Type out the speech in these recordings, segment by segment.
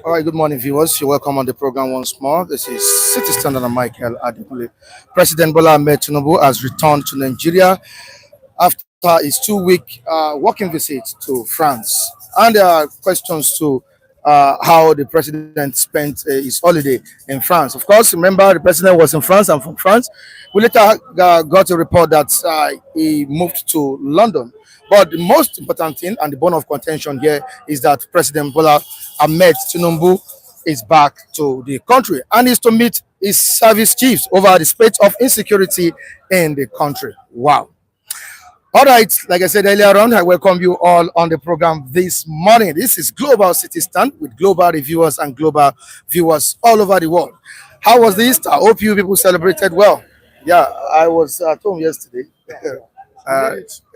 All right, good morning, viewers. You're welcome on the program once more. This is City Standard and Michael Adipole. President Bola Tinubu has returned to Nigeria after his 2 week working visit to France. And there are questions to how the president spent his holiday in France. Of course, remember the president was in France and from France. We later got a report that he moved to London. But the most important thing and the bone of contention here is that President Bola Ahmed Tinubu is back to the country and is to meet his service chiefs over the state of insecurity in the country. Wow. All right, like I said earlier on, I welcome you all on the program this morning. This is Global City Stand with global reviewers and global viewers all over the world. How was the Easter? I hope you people celebrated well. Yeah, I was at home yesterday. uh,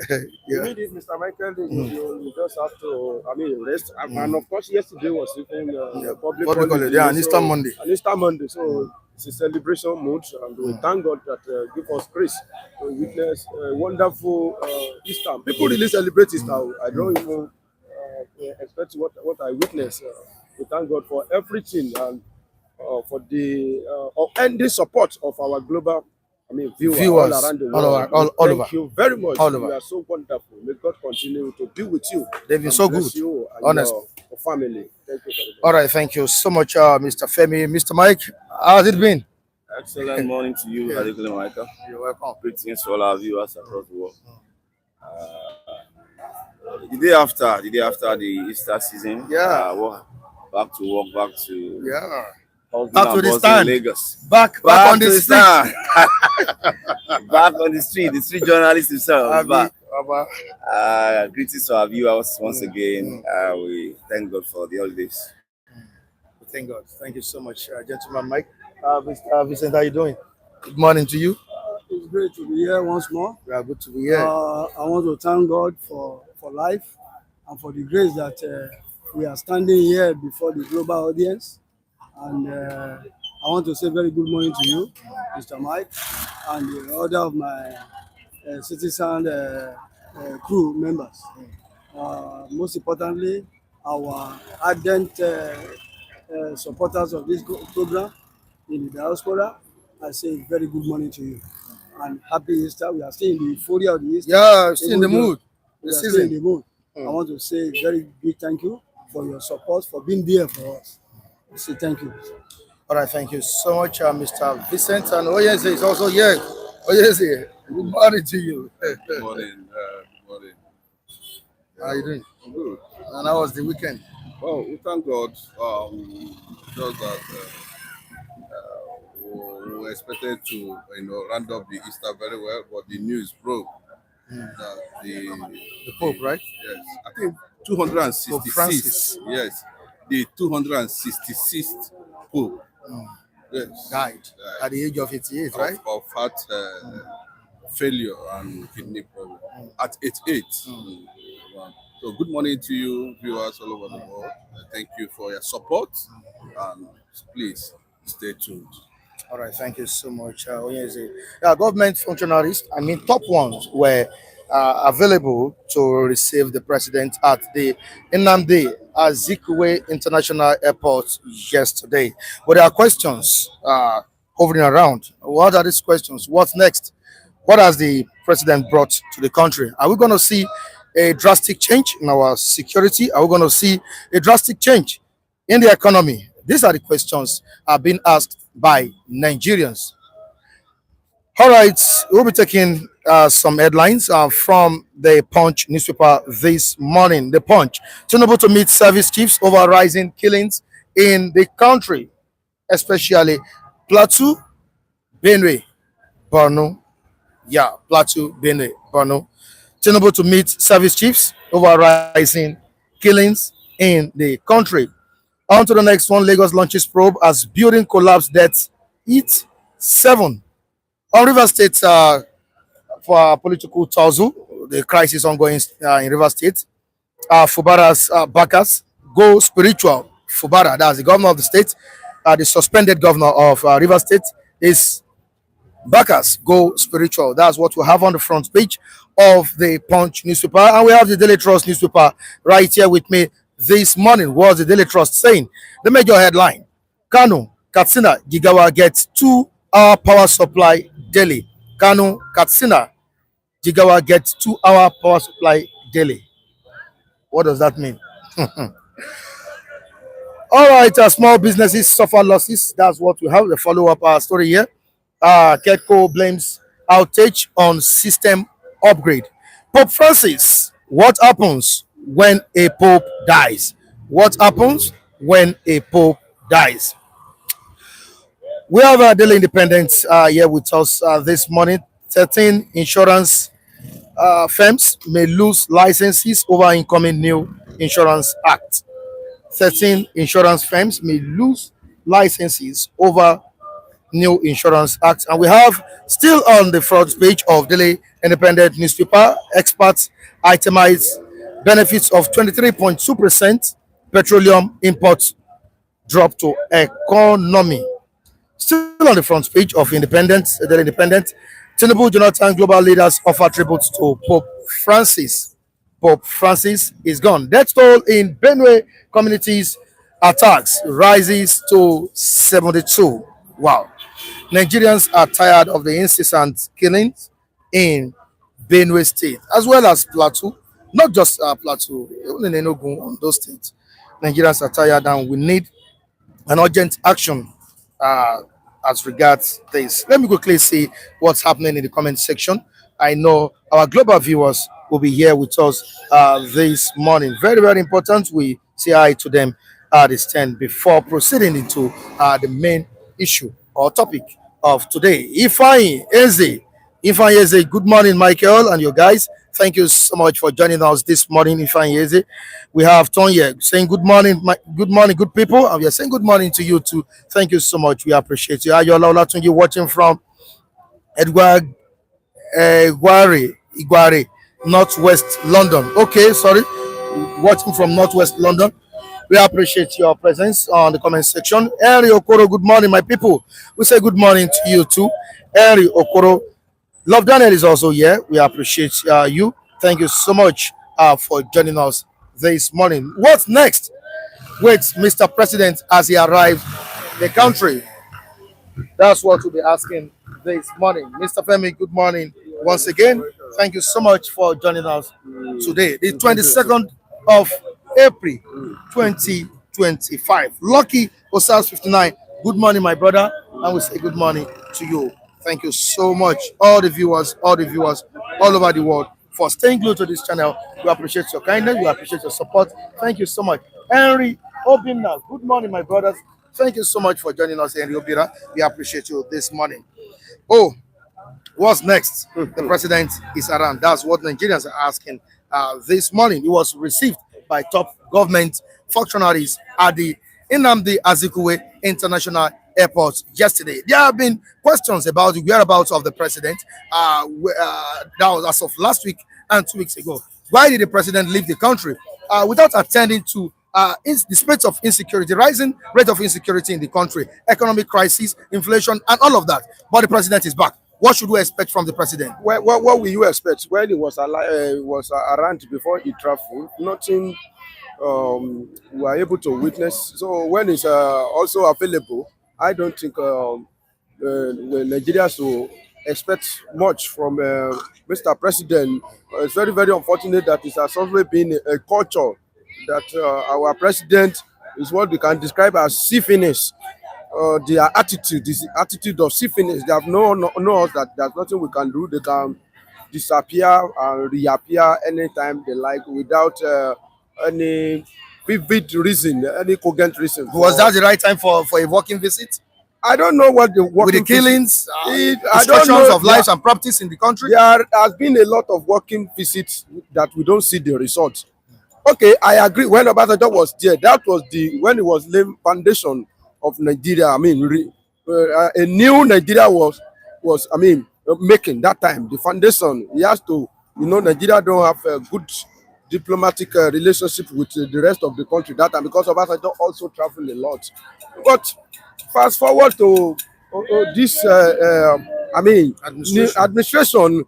You yeah. need it, Mr. Michael. You just have to, rest. And of course, yesterday was even public What do you call it? holiday. Yeah, an Easter Monday. An Easter Monday. So it's a celebration mood. And we thank God that give us grace to witness a wonderful Easter. People really celebrate Easter. I don't even expect what I witnessed. We thank God for everything and for the ending support of our global viewers all around the world. all over. Thank you very much. All over. You are so wonderful. May God continue to be with you. They've been and so bless good, you and honestly. your family. Thank you very much. All right, thank you so much, Mr. Femi. Mr. Mike, how's it been? Excellent morning to you, Adikule Michael. You're welcome. Greetings to all our viewers across the world. The day after the Easter season, back to work, back to Back to the stand. Lagos. Back on the to street. stand. Back on the street journalist himself is back. Greetings to our viewers once again. We thank God for the holidays. Thank God. Thank you so much, gentleman Mike. Mr. Vincent, how you doing? Good morning to you. It's great to be here once more. Yeah, good to be here. I want to thank God for life and for the grace that we are standing here before the global audience. And I want to say very good morning to you, Mr. Mike, and the other of my citizen crew members. Most importantly, I our ardent supporters of this program in the diaspora. I say very good morning to you and happy Easter. We are still in the euphoria of the Easter. Yeah, still in the Even though mood. We The are still in season. the mood. I want to say a very big thank you for your support, for being there for us. I say thank you. All right, thank you so much, Mr. Vincent. And Oyeze is also here. Oyeze, good morning to you. Good morning. Good morning. How are you doing? Good. And how was the weekend? Well, we thank God. Just that we expected to, round up the Easter very well, but the news broke that The Pope, right? yes, I think 266. Pope Francis. Yes, the 266th Pope. Yes, Died at the age of 88, right? of heart failure and kidney problem at 88. Wow. So good morning to you, viewers all over the world. Thank you for your support, and please stay tuned. All right, thank you so much, Oyeze. Yeah, government functionaries, I mean, top ones were available to receive the president at the Nnamdi Azikiwe International Airport yesterday. But there are questions hovering around. What are these questions? What's next? What has the president brought to the country? Are we going to see a drastic change in our security? Are we going to see a drastic change in the economy? These are the questions being asked by Nigerians. All right, we'll be taking some headlines from the Punch newspaper this morning. The Punch: Tinubu to meet service chiefs over rising killings in the country, especially Plateau, Benue, Borno. Yeah, Plateau, Benue, Borno. Tinubu to meet service chiefs over rising killings in the country. On to the next one. Lagos launches probe as building collapse deaths hit 7. On River State, for political tussle, the crisis ongoing in River State. Fubara's backers go spiritual. Fubara, that's the governor of the state, the suspended governor of River State, is backers go spiritual. That's what we have on the front page of the Punch newspaper. And we have the Daily Trust newspaper right here with me this morning. Was the Daily Trust saying? The major headline: Kano, Katsina, Gigawa gets 2-hour power supply daily. Kano, Katsina, Gigawa gets 2-hour power supply daily. What does that mean? All right, small businesses suffer losses. That's what we have. The follow-up story here. Ketco blames outage on system upgrade. Pope Francis: what happens when a pope dies? What happens when a pope dies? We have a Daily Independent here with us this morning. 13 insurance firms may lose licenses over incoming new insurance act. 13 insurance firms may lose licenses over new insurance act. And we have still on the front page of Daily Independent newspaper: experts itemize benefits of 23.2% petroleum imports drop to economy. Still on the front page of Independent, Daily Independent: Tinubu, Jonathan, global leaders offer tribute to Pope Francis. Pope Francis is gone. Death toll in Benue communities attacks rises to 72. Wow. Nigerians are tired of the incessant killings in Benue State as well as Plateau. Not just Plateau, even in Enugu, on those states. Nigerians are tired and we need an urgent action uh, as regards this. Let me quickly see what's happening in the comment section. I know our global viewers will be here with us this morning. Very, very important. We say hi to them this 10 before proceeding into the main issue or topic of today. Ifeanyi Eze, good morning, Michael, and you guys. Thank you so much for joining us this morning, Ifeanyi Eze. We have Tonya saying good morning, good morning, good people, and we are saying good morning to you too. Thank you so much. We appreciate you. Ayola Olatunji watching from Edward Iguare, Northwest London. Okay, sorry, watching from Northwest London. We appreciate your presence on the comment section. Henry Okoro, good morning, my people. We say good morning to you too. Henry Okoro. Love Daniel is also here. We appreciate you. Thank you so much for joining us this morning. What's next with Mr. President as he arrived in the country? That's what we'll be asking this morning. Mr. Femi, good morning once again. Thank you so much for joining us today, the 22nd of April 2025. Lucky Osas 59. Good morning, my brother. And we say good morning to you. Thank you so much, all the viewers all over the world for staying glued to this channel. We appreciate your kindness, we appreciate your support. Thank you so much. Henry Obina, good morning, my brothers. Thank you so much for joining us, Henry Obina. We appreciate you this morning. Oh, what's next? The president is around. That's what Nigerians are asking this morning. He was received by top government functionaries at the Nnamdi Azikiwe International Airport yesterday. There have been questions about the whereabouts of the president. That was as of last week and 2 weeks ago. Why did the president leave the country without attending to the spread of insecurity, rising rate of insecurity in the country, economic crisis, inflation, and all of that? But the president is back. What should we expect from the president? What will you expect when he was around before he traveled? Nothing we are able to witness. So when it's also available, I don't think Nigeria should expect much from Mr. President. It's very, very unfortunate that it has always been a culture that our president is what we can describe as seafiness. Their attitude is the attitude of seafiness. They have know us that there's nothing we can do. They can disappear and reappear anytime they like without any vivid reason, any cogent reason. Was that the right time for a walking visit? I don't know what the with the killings, I don't destructions know. of lives and properties in the country. There has been a lot of working visits that we don't see the results. Okay, I agree. When Obasanjo was there, that was when it was laying foundation of Nigeria. I mean, a new Nigeria was making that time. The foundation. He has to, Nigeria don't have a good diplomatic relationship with the rest of the country that time because Obasanjo also traveled a lot. But fast forward to this, administration.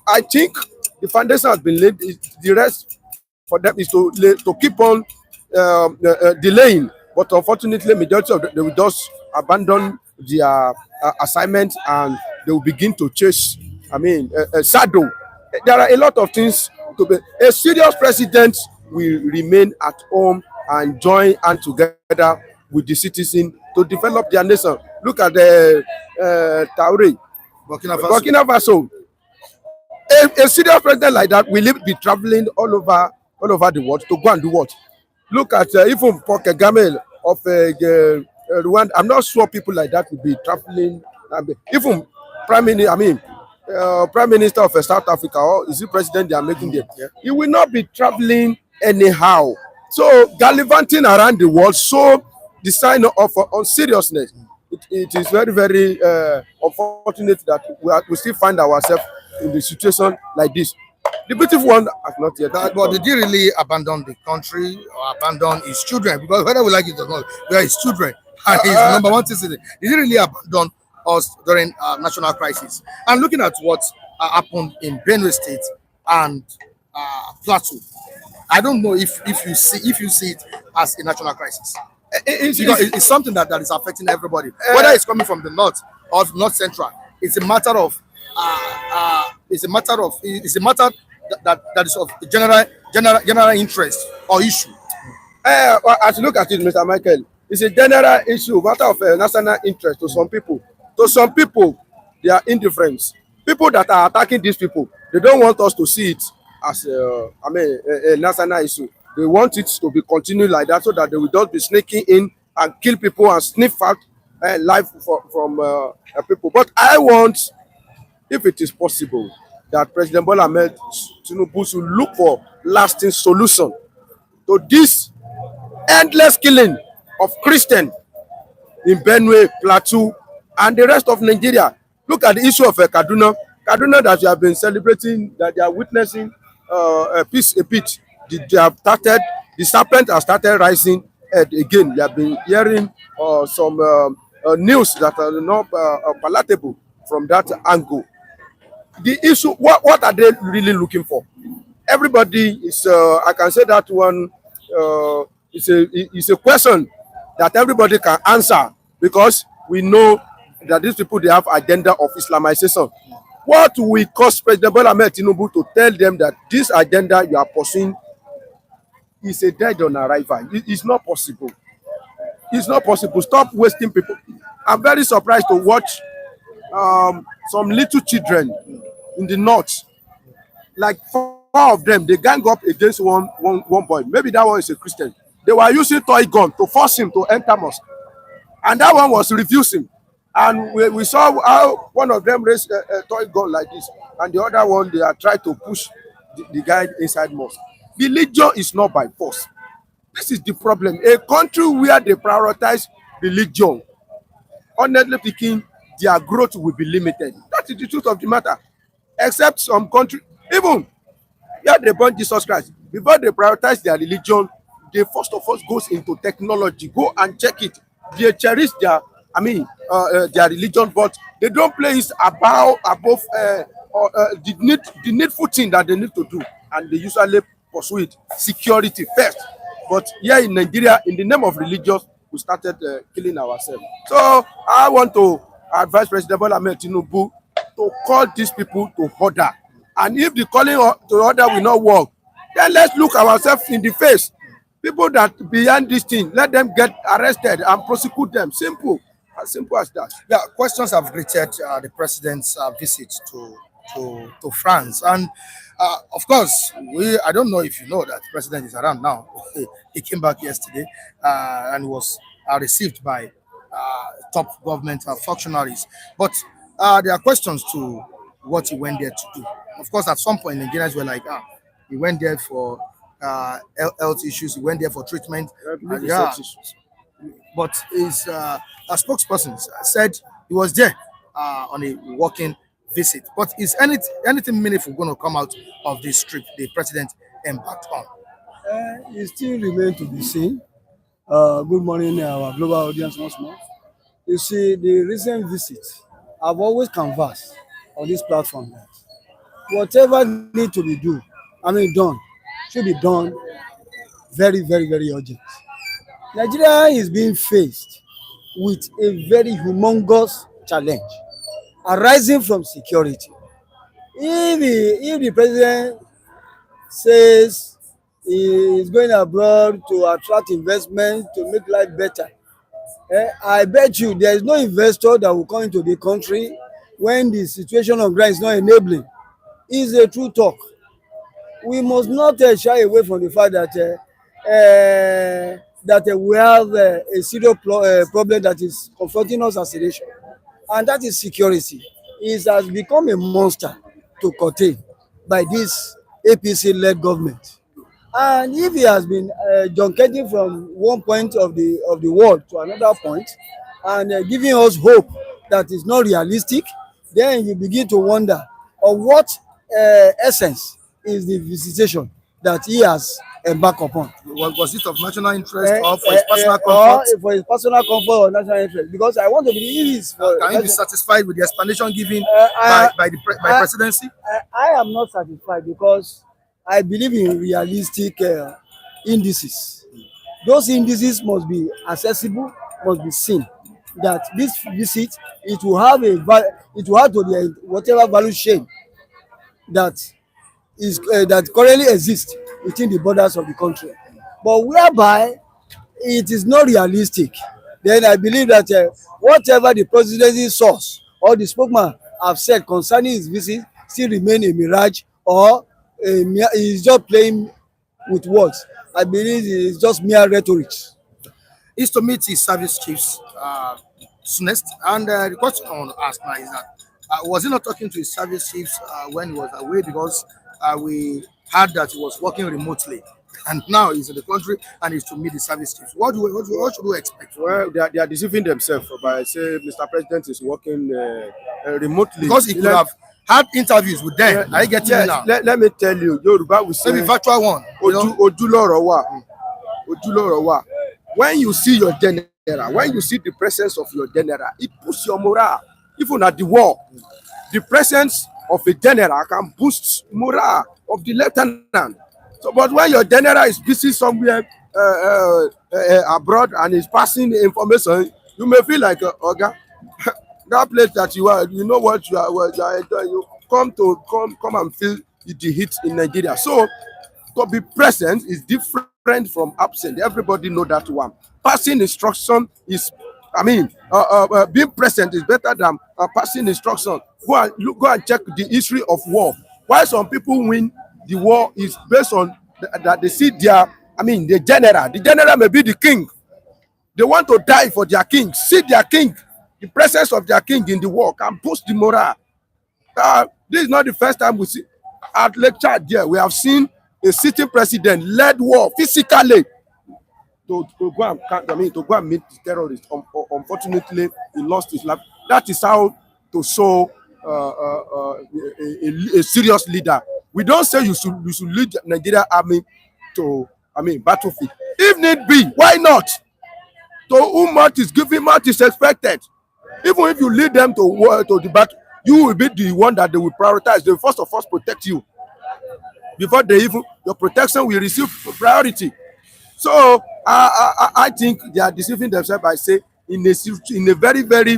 I think the foundation has been laid. The rest for them is to keep on delaying. But unfortunately, majority of them, they will just abandon their assignment and they will begin to chase. Shadow. There are a lot of things to be. A serious president will remain at home and join hand together with the citizens to develop their nation. Look at the Taure, Burkina Faso. A serious president like that will be traveling all over the world to go and do what? Look at even Paul Kagame of Rwanda. I'm not sure people like that will be traveling. Even Prime Minister of South Africa, or is it president they are making there? Yeah. He will not be traveling anyhow. So gallivanting around the world, so the sign of seriousness. It is very, very unfortunate that we still find ourselves in the situation like this. The beautiful one has not yet. But did he really abandon the country or abandon his children? Because whether we like it or not, we are his children. And his number one citizen. Did he really abandon us during national crisis? And looking at what happened in Benue State and Plateau, I don't know if you see it as a national crisis. It's something that is affecting everybody, whether it's coming from the north or north central. It's a matter of that is of general interest or issue. As you look at it, Mr. Michael, it's a general issue, matter of national interest to some people. To some people, they are indifferent. People that are attacking these people, they don't want us to see it as a national issue. They want it to be continued like that so that they will just be sneaking in and kill people and sniff out life from people. But I want, if it is possible, that President Bola Tinubu should look for lasting solution to this endless killing of Christians in Benue, Plateau, and the rest of Nigeria. Look at the issue of Kaduna. Kaduna that you have been celebrating, that they are witnessing a bit. They have started, the serpent has started rising again. We have been hearing some news that are not palatable from that angle. The issue, what are they really looking for? everybody is, I can say that one is a question that everybody can answer, because we know that these people, they have agenda of Islamization. What will cause President Bola Tinubu to tell them that this agenda you are pursuing is a dead on arrival? It's not possible. It's not possible. Stop wasting people. I'm very surprised to watch some little children in the north, like four of them, they gang up against one boy. Maybe that one is a Christian. They were using toy gun to force him to enter mosque, and that one was refusing. And we saw how one of them raised a toy gun like this, and the other one, they are trying to push the guy inside mosque. Religion is not by force. This is the problem. A country where they prioritize religion, honestly speaking, their growth will be limited. That is the truth of the matter. Except some country, even where they born Jesus Christ, before they prioritize their religion, they first of all goes into technology. Go and check it. They cherish their, their religion, but they don't place above the needful thing that they need to do, and they usually pursue it security first. But here in Nigeria, in the name of religion, we started killing ourselves. So I want to advise President Bola Tinubu to call these people to order. And if the calling to order will not work, then let's look ourselves in the face. People that behind this thing, let them get arrested and prosecute them. Simple. As simple as that. Yeah, questions have greeted the president's visit to France, and of course, I don't know if you know that the president is around now. He came back yesterday and was received by top government functionaries. But there are questions to what he went there to do. Of course, at some point, Nigerians were like, he went there for health issues. He went there for treatment. Yeah, but his a spokesperson said he was there on a walking visit. But is anything meaningful going to come out of this trip the president embarked on? It still remains to be seen. Good morning, our global audience once more. You see, the recent visit, I've always canvassed on this platform that whatever need to be done, should be done very, very, very urgent. Nigeria is being faced with a very humongous challenge arising from security. If the president says he is going abroad to attract investment to make life better, I bet you there is no investor that will come into the country when the situation on ground is not enabling. It's a true talk. We must not shy away from the fact that we have a serious problem that is confronting us as a nation, and that is security. It has become a monster to contain by this APC-led government. And if he has been junketing from one point of the world to another point and giving us hope that is not realistic, then you begin to wonder of what essence is the visitation that he has embarked upon. Was it of national interest or for his personal comfort? Or for his personal comfort or national interest? Because I want to believe it is for. Can you be satisfied with the explanation given by presidency? I am not satisfied because I believe in realistic indices. Those indices must be accessible, must be seen. That this visit, it will have to the whatever value chain that is that currently exists within the borders of the country, but whereby it is not realistic, then I believe that whatever the presidency source or the spokesman have said concerning his visit still remain a mirage, or is just playing with words. I believe it is just mere rhetoric. Is to meet his service chiefs soonest, and the question I want to ask now is that was he not talking to his service chiefs when he was away, because we heard that he was working remotely, and now he's in the country and he's to meet the service chiefs. What should we expect? Well, they are deceiving themselves by saying Mr. President is working remotely. Because he could have had interviews with them. I get you now. Let me tell you, Yoruba will say, maybe virtual one. Ojúlọ̀rọ̀ wà. When you see your general, when you see the presence of your general, it puts your morale. Even at the war, the presence of a general can boost morale. of the lieutenant. So, but when your general is busy somewhere abroad and is passing the information, you may feel like, Oga, that place that you are, you know what you are enjoying. You come and feel the heat in Nigeria. So to be present is different from absent. Everybody know that one. Passing instruction is, I mean, being present is better than passing instruction. Go and check the history of war. Why some people win the war is based on that they see their, I mean, the general. The general may be the king. They want to die for their king. See their king. The presence of their king in the war can boost the morale. This is not the first time we see at Lake Chad there. We have seen a sitting president led war physically to go and, I mean, to go and meet the terrorists. Unfortunately, he lost his life. That is how to show a serious leader. We don't say you should lead the Nigeria army to, I mean, battlefield. If need be, why not? To whom much is given, much is expected. Even if you lead them to war, to the battle, you will be the one that they will prioritize. They will first of all protect you. Before they even, your protection will receive priority. So I think they are deceiving themselves by saying in a very, very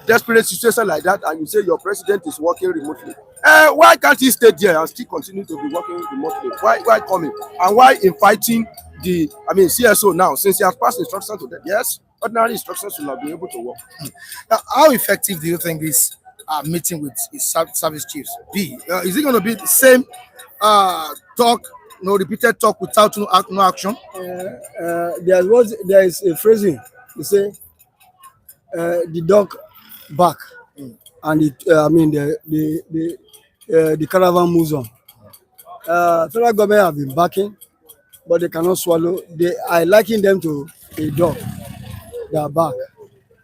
desperate situation like that, and you say your president is working remotely. Why can't he stay there and still continue to be working remotely? Why coming? And why inviting the, I mean, CSO now, since he has passed instructions to them? Yes, ordinary instructions will not be able to work. Now, how effective do you think this meeting with his service chiefs be? Is it going to be the same talk, repeated talk without no action? There is a phrasing. You say the dog back, and the caravan moves on. Federal government have been backing, but they cannot swallow. I liken them to a dog. They are back,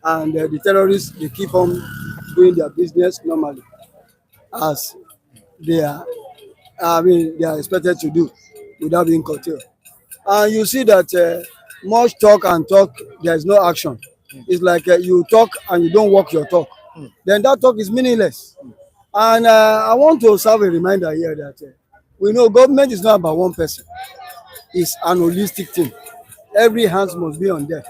and the terrorists, they keep on doing their business normally, as they are. They are expected to do without being curtailed. And you see that much talk and talk, there is no action. It's like you talk and you don't walk your talk. Then that talk is meaningless. And I want to serve a reminder here that we know government is not about one person. It's an holistic thing. Every hands must be on deck.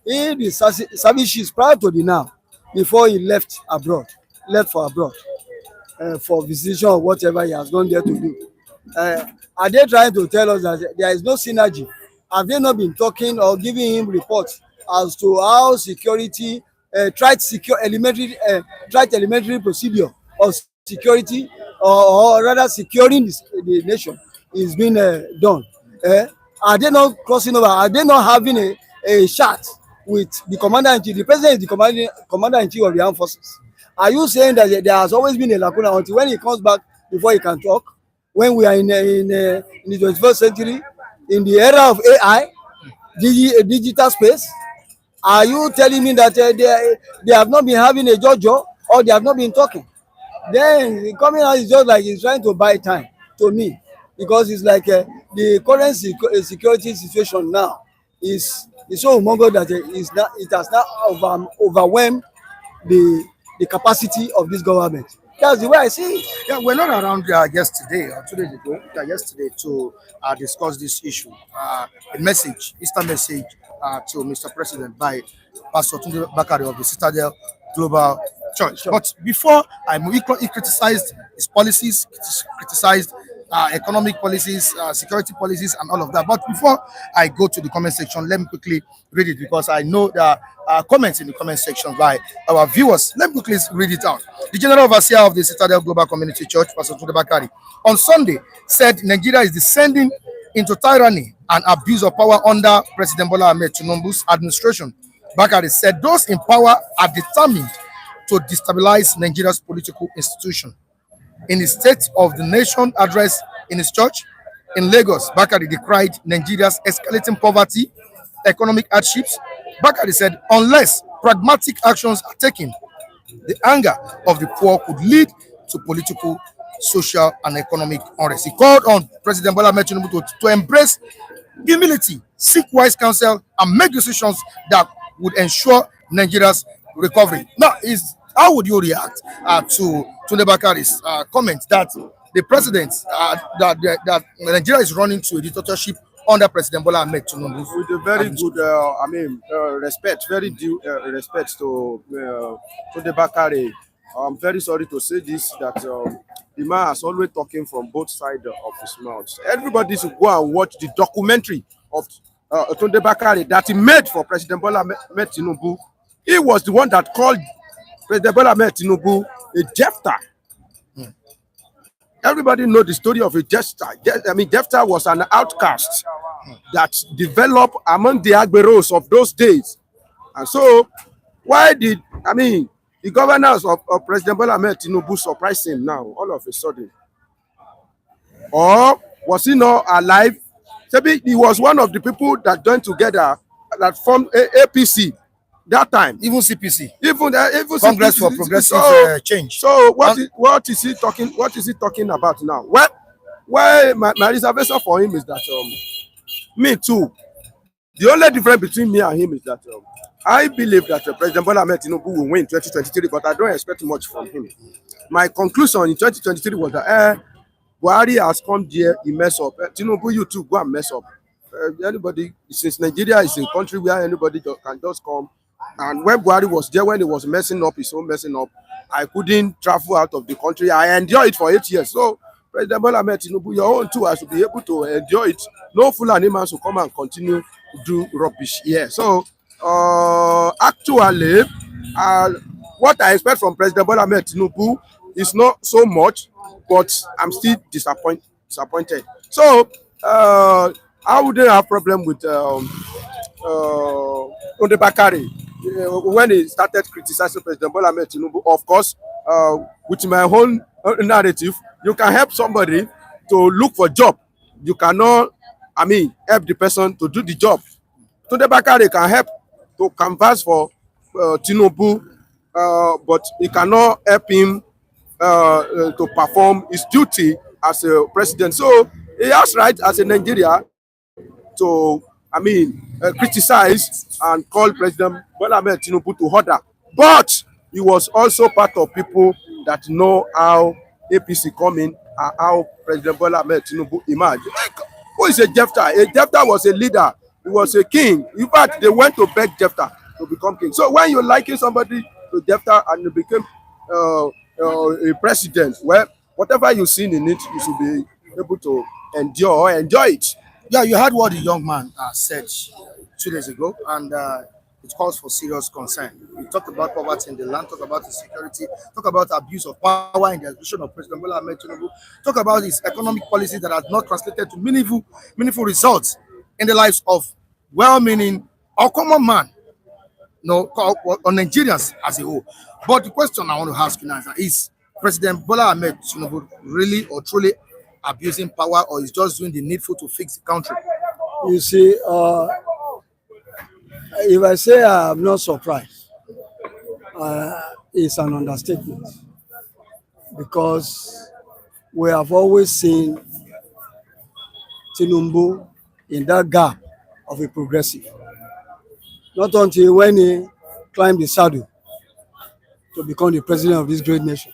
If the services prior to the now, before he left for abroad, for visitation or whatever he has gone there to do, are they trying to tell us that there is no synergy? Have they not been talking or giving him reports as to how security, elementary procedure of security, or rather securing the nation is being done? Are they not crossing over? Are they not having a chat with the commander-in-chief? The president is the commander-in-chief of the armed forces. Are you saying that there has always been a lacuna until when he comes back before he can talk? When we are in the 21st century, in the era of AI, digital space, are you telling me that they have not been having a jojo, or they have not been talking? Then coming out is just like he's trying to buy time to me, because it's like the current security situation now is so humongous that it has now overwhelmed the capacity of this government. That's the way I see it. Yeah, we're not around yesterday or 2 days ago, yesterday to discuss this issue. A message, Easter message to Mr. President by Pastor Tunde Bakare of the Citadel Global Church. But before I move, he criticized his policies, criticized economic policies, security policies, and all of that. But before I go to the comment section, let me quickly read it, because I know there are comments in the comment section by our viewers. Let me quickly read it out. The General Overseer of the Citadel Global Community Church, Pastor Tunde Bakare, on Sunday said Nigeria is descending into tyranny and abuse of power under President Bola Tinubu's administration. Bakare said those in power are determined to destabilize Nigeria's political institution. In his State of the Nation address in his church in Lagos, Bakari decried Nigeria's escalating poverty, economic hardships. Bakari said, unless pragmatic actions are taken, the anger of the poor could lead to political, social, and economic unrest. He called on President Bola Tinubu to embrace humility, seek wise counsel, and make decisions that would ensure Nigeria's recovery. Now, how would you react to Tunde Bakare's comment that the president that Nigeria is running to a dictatorship under President Bola Ahmed Tinubu. With a very good, respect, very due respect to Tunde Bakare. I'm very sorry to say this, that the man has always talking from both sides of his mouth. Everybody should go and watch the documentary of Tunde Bakare that he made for President Bola Ahmed Tinubu. He was the one that called President Bola Ahmed Tinubu a Jephthah. Everybody know the story of a Jephthah. Jephthah was an outcast that developed among the Agberos of those days. And so, why did, the governors of President Bola Ahmed Tinubu surprise him now, all of a sudden? Or was he not alive? Maybe he was one of the people that joined together, that formed APC that time. Even CPC. Even Congress CPC. for Progressive Change. So what is he talking? What is he talking about now? Well, my reservation for him is that me too. The only difference between me and him is that I believe that President Bola Ahmed Tinubu will win 2023, but I don't expect much from him. My conclusion in 2023 was that Buhari has come there, he mess up. Tinubu, you too, go and mess up. Anybody, since Nigeria is a country where anybody can just come. And when Buhari was there, when he was messing up, his own messing up, I couldn't travel out of the country. I endured it for 8 years. So, President Bola Ahmed Tinubu, your own too, I should be able to endure it. No Fulani man should come and continue to do rubbish here. So, actually, what I expect from President Bola Ahmed Tinubu is not so much, but I'm still disappointed. So, I wouldn't have problem with Tunde Bakare when he started criticizing President Bola Ahmed Tinubu. Of course, with my own narrative, you can help somebody to look for job. You cannot, help the person to do the job. Tunde Bakare can help to canvass for Tinubu, but he cannot help him to perform his duty as a president. So he has right as a Nigeria to, criticize and call President Bola Ahmed Tinubu to order. But he was also part of people that know how APC coming and how President Bola Ahmed Tinubu emerged. Who is a Jephthah? A Jephthah was a leader. He was a king. In fact, they went to beg Jephthah to become king. So when you liken somebody to Jephthah and you became a president, well, whatever you've seen in it, you should be able to endure or enjoy it. Yeah, you heard what the young man said 2 days ago, and it calls for serious concern. We talked about poverty in the land, talk about insecurity, talk about abuse of power in the administration of President Bola Ahmed Tinubu, talk about his economic policy that has not translated to meaningful results in the lives of well-meaning or common man, or Nigerians as a whole. But the question I want to ask you now is President Bola Ahmed Tinubu really or truly abusing power, or is just doing the needful to fix the country? You see, if I say I'm not surprised, it's an understatement, because we have always seen Tinubu in that gap of a progressive. Not until when he climbed the saddle to become the president of this great nation.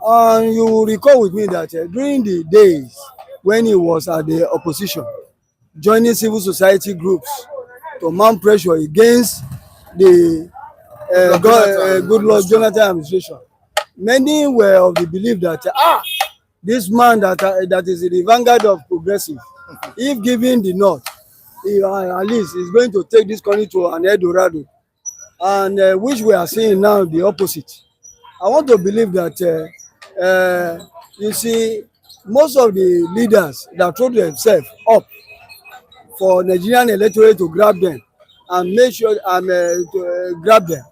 And you will recall with me that during the days when he was at the opposition, joining civil society groups to mount pressure against the Goodluck Jonathan administration, many were of the belief that this man that is in the vanguard of progressive, if given the nod, at least is going to take this country to an Eldorado, and which we are seeing now the opposite. I want to believe that you see, most of the leaders that throw themselves up for Nigerian electorate to grab them and make sure to grab them,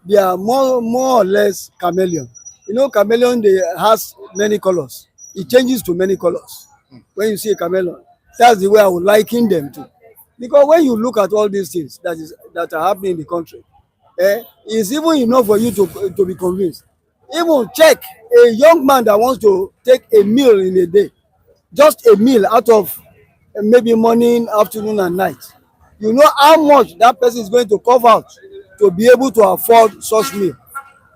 they are more or less chameleon. You know, chameleon, they has many colors. It changes to many colors. When you see a chameleon, that's the way I would liken them to. Because when you look at all these things that are happening in the country, it's even enough for you to be convinced. Even check a young man that wants to take a meal in a day, just a meal out of maybe morning, afternoon, and night. You know how much that person is going to cover out to be able to afford such meal.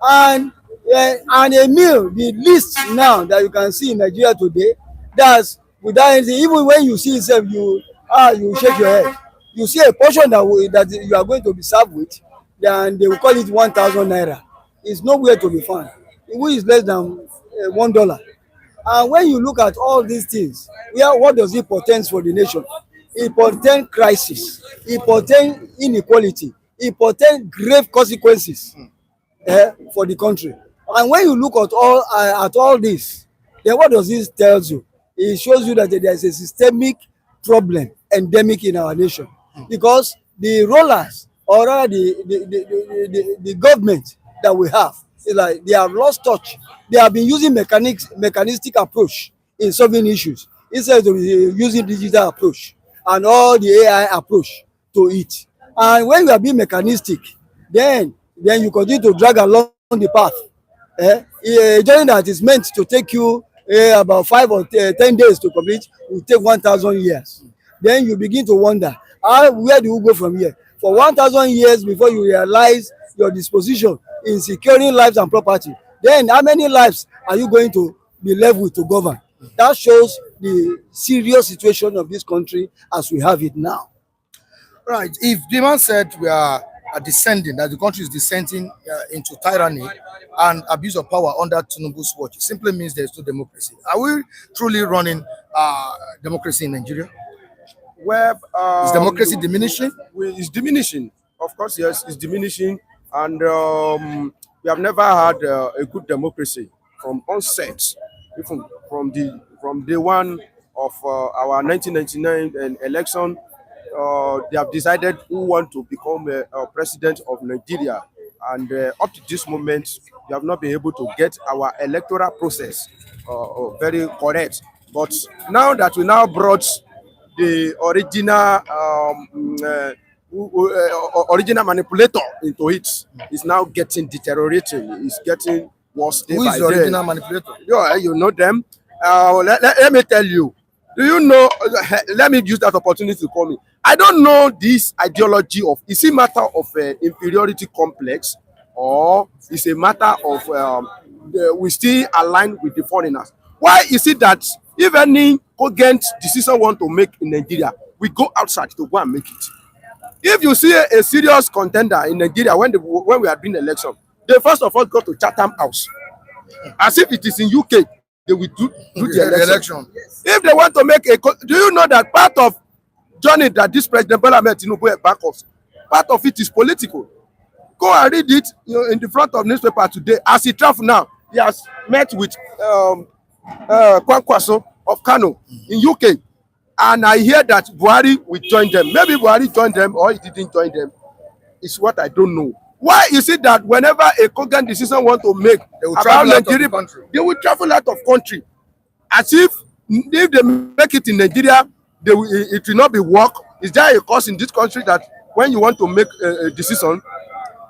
And And a meal, the least now that you can see in Nigeria today, that's without anything. Even when you see yourself, you shake your head. You see a portion that you are going to be served with, then they will call it 1,000 naira. It's nowhere to be found. Which is less than $1. And when you look at all these things, what does it portend for the nation? It portends crisis, it portends inequality, it portends grave consequences for the country. And when you look at all this, then what does this tell you? It shows you that there is a systemic problem endemic in our nation, because the rulers, or rather the government that we have, is like they have lost touch. They have been using mechanistic approach in solving issues instead of using digital approach and all the AI approach to it. And when you are being mechanistic, then you continue to drag along the path. A journey that is meant to take you about 5 or 10 days to complete will take 1,000 years. Then you begin to wonder, where do you go from here? For 1,000 years before you realize your disposition in securing lives and property, then how many lives are you going to be left with to govern? That shows the serious situation of this country as we have it now. Right. If the man said we are descending, that the country is descending into tyranny and abuse of power under Tinubu's watch, it simply means there is no democracy. Are we truly running democracy in Nigeria? Well, is democracy diminishing? It's diminishing. Of course, yes, it's diminishing. And we have never had a good democracy from onset, even from day one of our 1999 election. They have decided who want to become a president of Nigeria, and up to this moment, we have not been able to get our electoral process very correct. But now that we now brought the original manipulator into it, is now getting deteriorating. It's getting worse day by day. Who is the original manipulator? You know them. Let me tell you. Do you know? Let me use that opportunity to call me. I don't know this ideology of, is it matter of inferiority complex, or is a matter of we still align with the foreigners? Why is it that if any cogent decision want to make in Nigeria, we go outside to go and make it? If you see a serious contender in Nigeria when we are doing election, they first of all go to Chatham House, as if it is in UK. They will do the election. Yes. If they want to make do you know that part of journey that this President Bola Tinubu back off, part of it is political? Go and read it, in the front of newspaper today. As he travel now, he has met with Kwankwaso of Kano in UK, and I hear that Buhari will join them. Maybe Buhari joined them or he didn't join them. It's what I don't know. Why is it that whenever a cogent decision want to make about Nigeria, they will travel out of country, as if they make it in Nigeria, it will not be work? Is there a cause in this country that when you want to make a decision,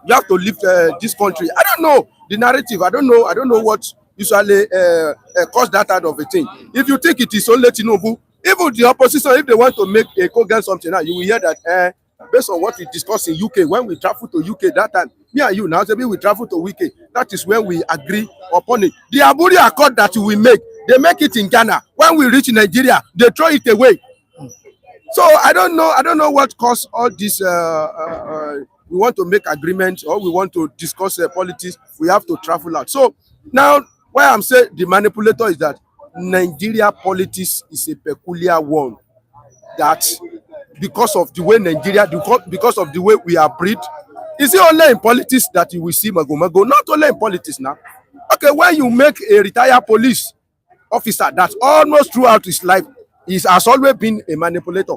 you have to leave this country? I don't know the narrative. I don't know what usually cause that kind of a thing. If you think it is only Tinubu, even the opposition, if they want to make a cogent something now, you will hear that based on what we discussed in UK, when we travel to UK that time, me and you now, maybe we travel to UK, that is when we agree upon it. The Aburi Accord that we make, they make it in Ghana. When we reach Nigeria, they throw it away. So I don't know what caused all this. We want to make agreements or we want to discuss politics, we have to travel out. So now, why I'm saying the manipulator is that Nigeria politics is a peculiar one, that because of the way because of the way we are bred. Is it only in politics that you will see mago? Not only in politics now. Okay, when you make a retired police officer that almost throughout his life has always been a manipulator,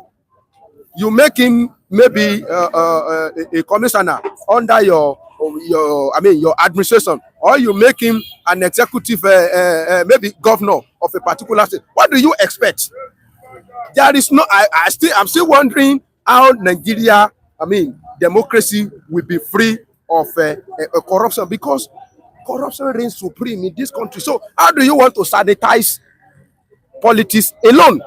you make him maybe a commissioner under your administration, or you make him an executive, maybe governor of a particular state. What do you expect? There is no. I'm still wondering how Nigeria, democracy will be free of corruption, because corruption reigns supreme in this country. So how do you want to sanitize politics alone,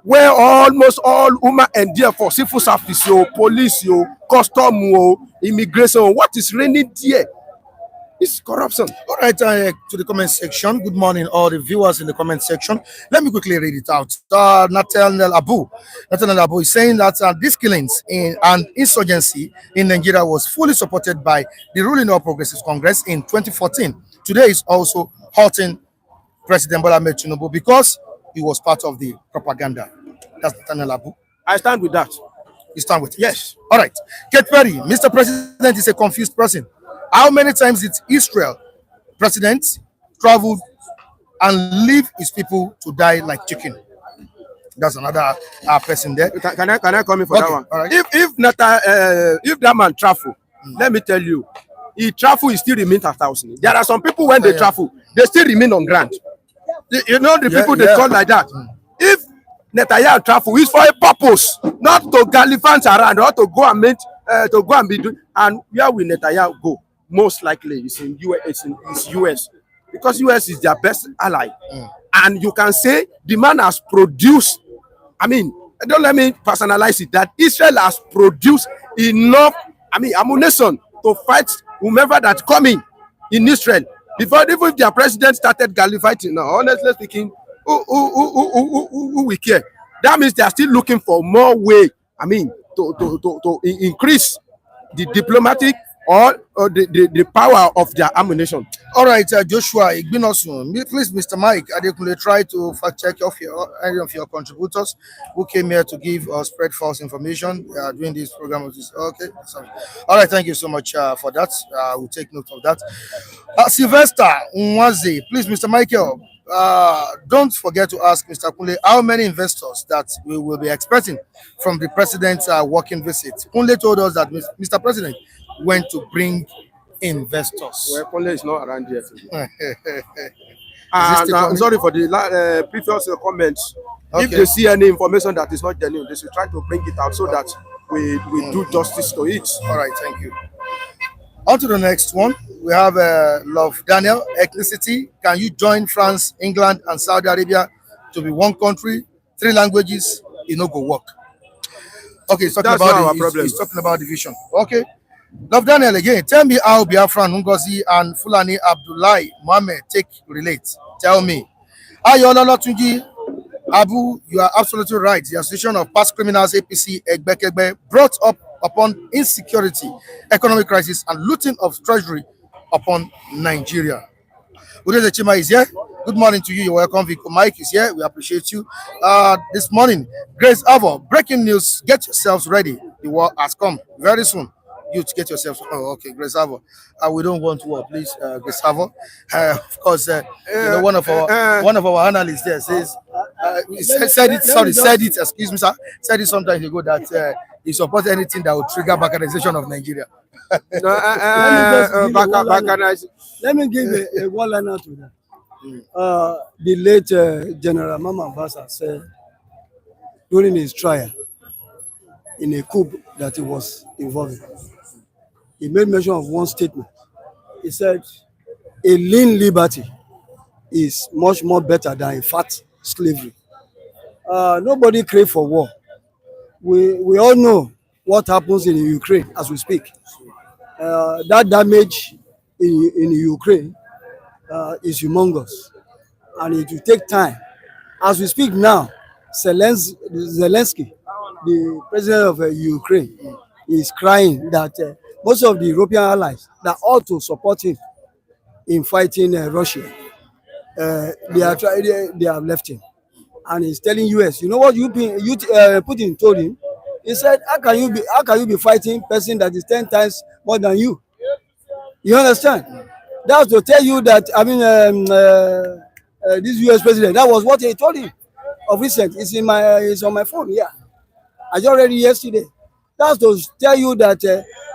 where almost all women endure for civil service, police, custom, immigration? What is reigning there? It's corruption. All right, to the comment section. Good morning, all the viewers in the comment section. Let me quickly read it out. Nathaniel Abu is saying that these killings and insurgency in Nigeria was fully supported by the ruling All Progressives Congress in 2014. Today is also hurting President Bola Tinubu because he was part of the propaganda. That's Nathaniel Abu. I stand with that. You stand with it? Yes. All right. Kate Perry, Mr. President is a confused person. How many times did Israel president travel and leave his people to die like chicken? That's another person there. Can I come in for that one? All right. If that man travel, let me tell you, he travel, he still remain 1,000. There are some people when they travel, they still remain on ground. You know the people they call like that. If Netanyahu travel is for a purpose, not to gallivant around or to go and meet, to go and be doing. And where will Netanyahu go? Most likely it's in US. It's US because US is their best ally, and you can say the man has produced. I mean, don't let me personalize it. That Israel has produced enough. I mean, ammunition to fight whomever that's coming in Israel. Before even if their president started gallivanting, now honestly speaking, who we care? That means they are still looking for more way. I mean, to increase the diplomatic or the power of their ammunition. All right, Joshua Igbinosun, please, Mr. Mike Adekunle, try to fact check any of your contributors who came here to give or spread false information during this program. Okay, sorry. All right, thank you so much for that. We'll take note of that. Sylvester Nwaze, please, Mr. Michael, don't forget to ask Mr. Kunle how many investors that we will be expecting from the president's working visit. Kunle told us that Mr. President went to bring investors. Well, Kunle is not around here. I'm sorry for the previous comments. Okay. If they see any information that is not genuine, they should try to bring it out so that we do justice to it. All right, thank you. On to the next one. We have Love Daniel, ethnicity. Can you join France, England, and Saudi Arabia to be one country, 3 languages? It no go work. Okay, he's talking about division. Okay. Love Daniel again. Tell me how Biafran, Ngozi, and Fulani Abdullahi Mohammed take relate. Tell me. Ayola Tunji Abu, you are absolutely right. The Association of Past Criminals, APC, Egbekegbe, brought up upon insecurity, economic crisis, and looting of treasury upon Nigeria. Udeze Chima is here. Good morning to you. You're welcome. Vico Mike is here. We appreciate you. This morning, Grace Avo, breaking news. Get yourselves ready. The war has come very soon. You to get yourself. Oh, okay, Grace Avo. We don't want war, please, Grace Avo. Of course, you know, one of our analysts there says said it. Excuse me, sir. Said it sometimes ago that he supports anything that would trigger Bakarization of Nigeria. Let me give a one-liner to that. The late General Mama Basa said during his trial in a coup that he was involved in, he made mention of one statement. He said, a lean liberty is much more better than a fat slavery. Nobody crave for war. We all know what happens in Ukraine as we speak. That damage in Ukraine is humongous, and it will take time. As we speak now, Zelensky, the president of Ukraine, is crying that most of the European allies that ought to support him in fighting Russia, they have left him, and he's telling US, you know what Putin told him. He said, how can you be fighting a person that is 10 times more than you? You understand? That's to tell you that, I mean, this US president, that was what he told him of recent. It's on my phone, yeah. I just read it yesterday. That's to tell you that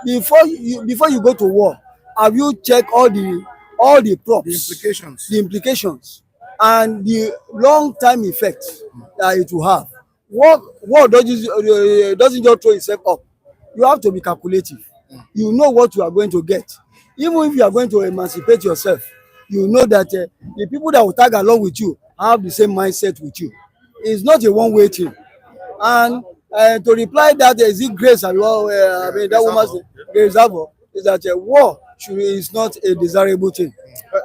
before you go to war, have you checked all the props, the implications, and the long-term effects that it will have. War doesn't just throw itself up. You have to be calculative. You know what you are going to get. Even if you are going to emancipate yourself, you know that the people that will tag along with you have the same mindset with you. It's not a one-way thing. And to reply that, is it grace and law? That woman's grace is that war is not a desirable thing.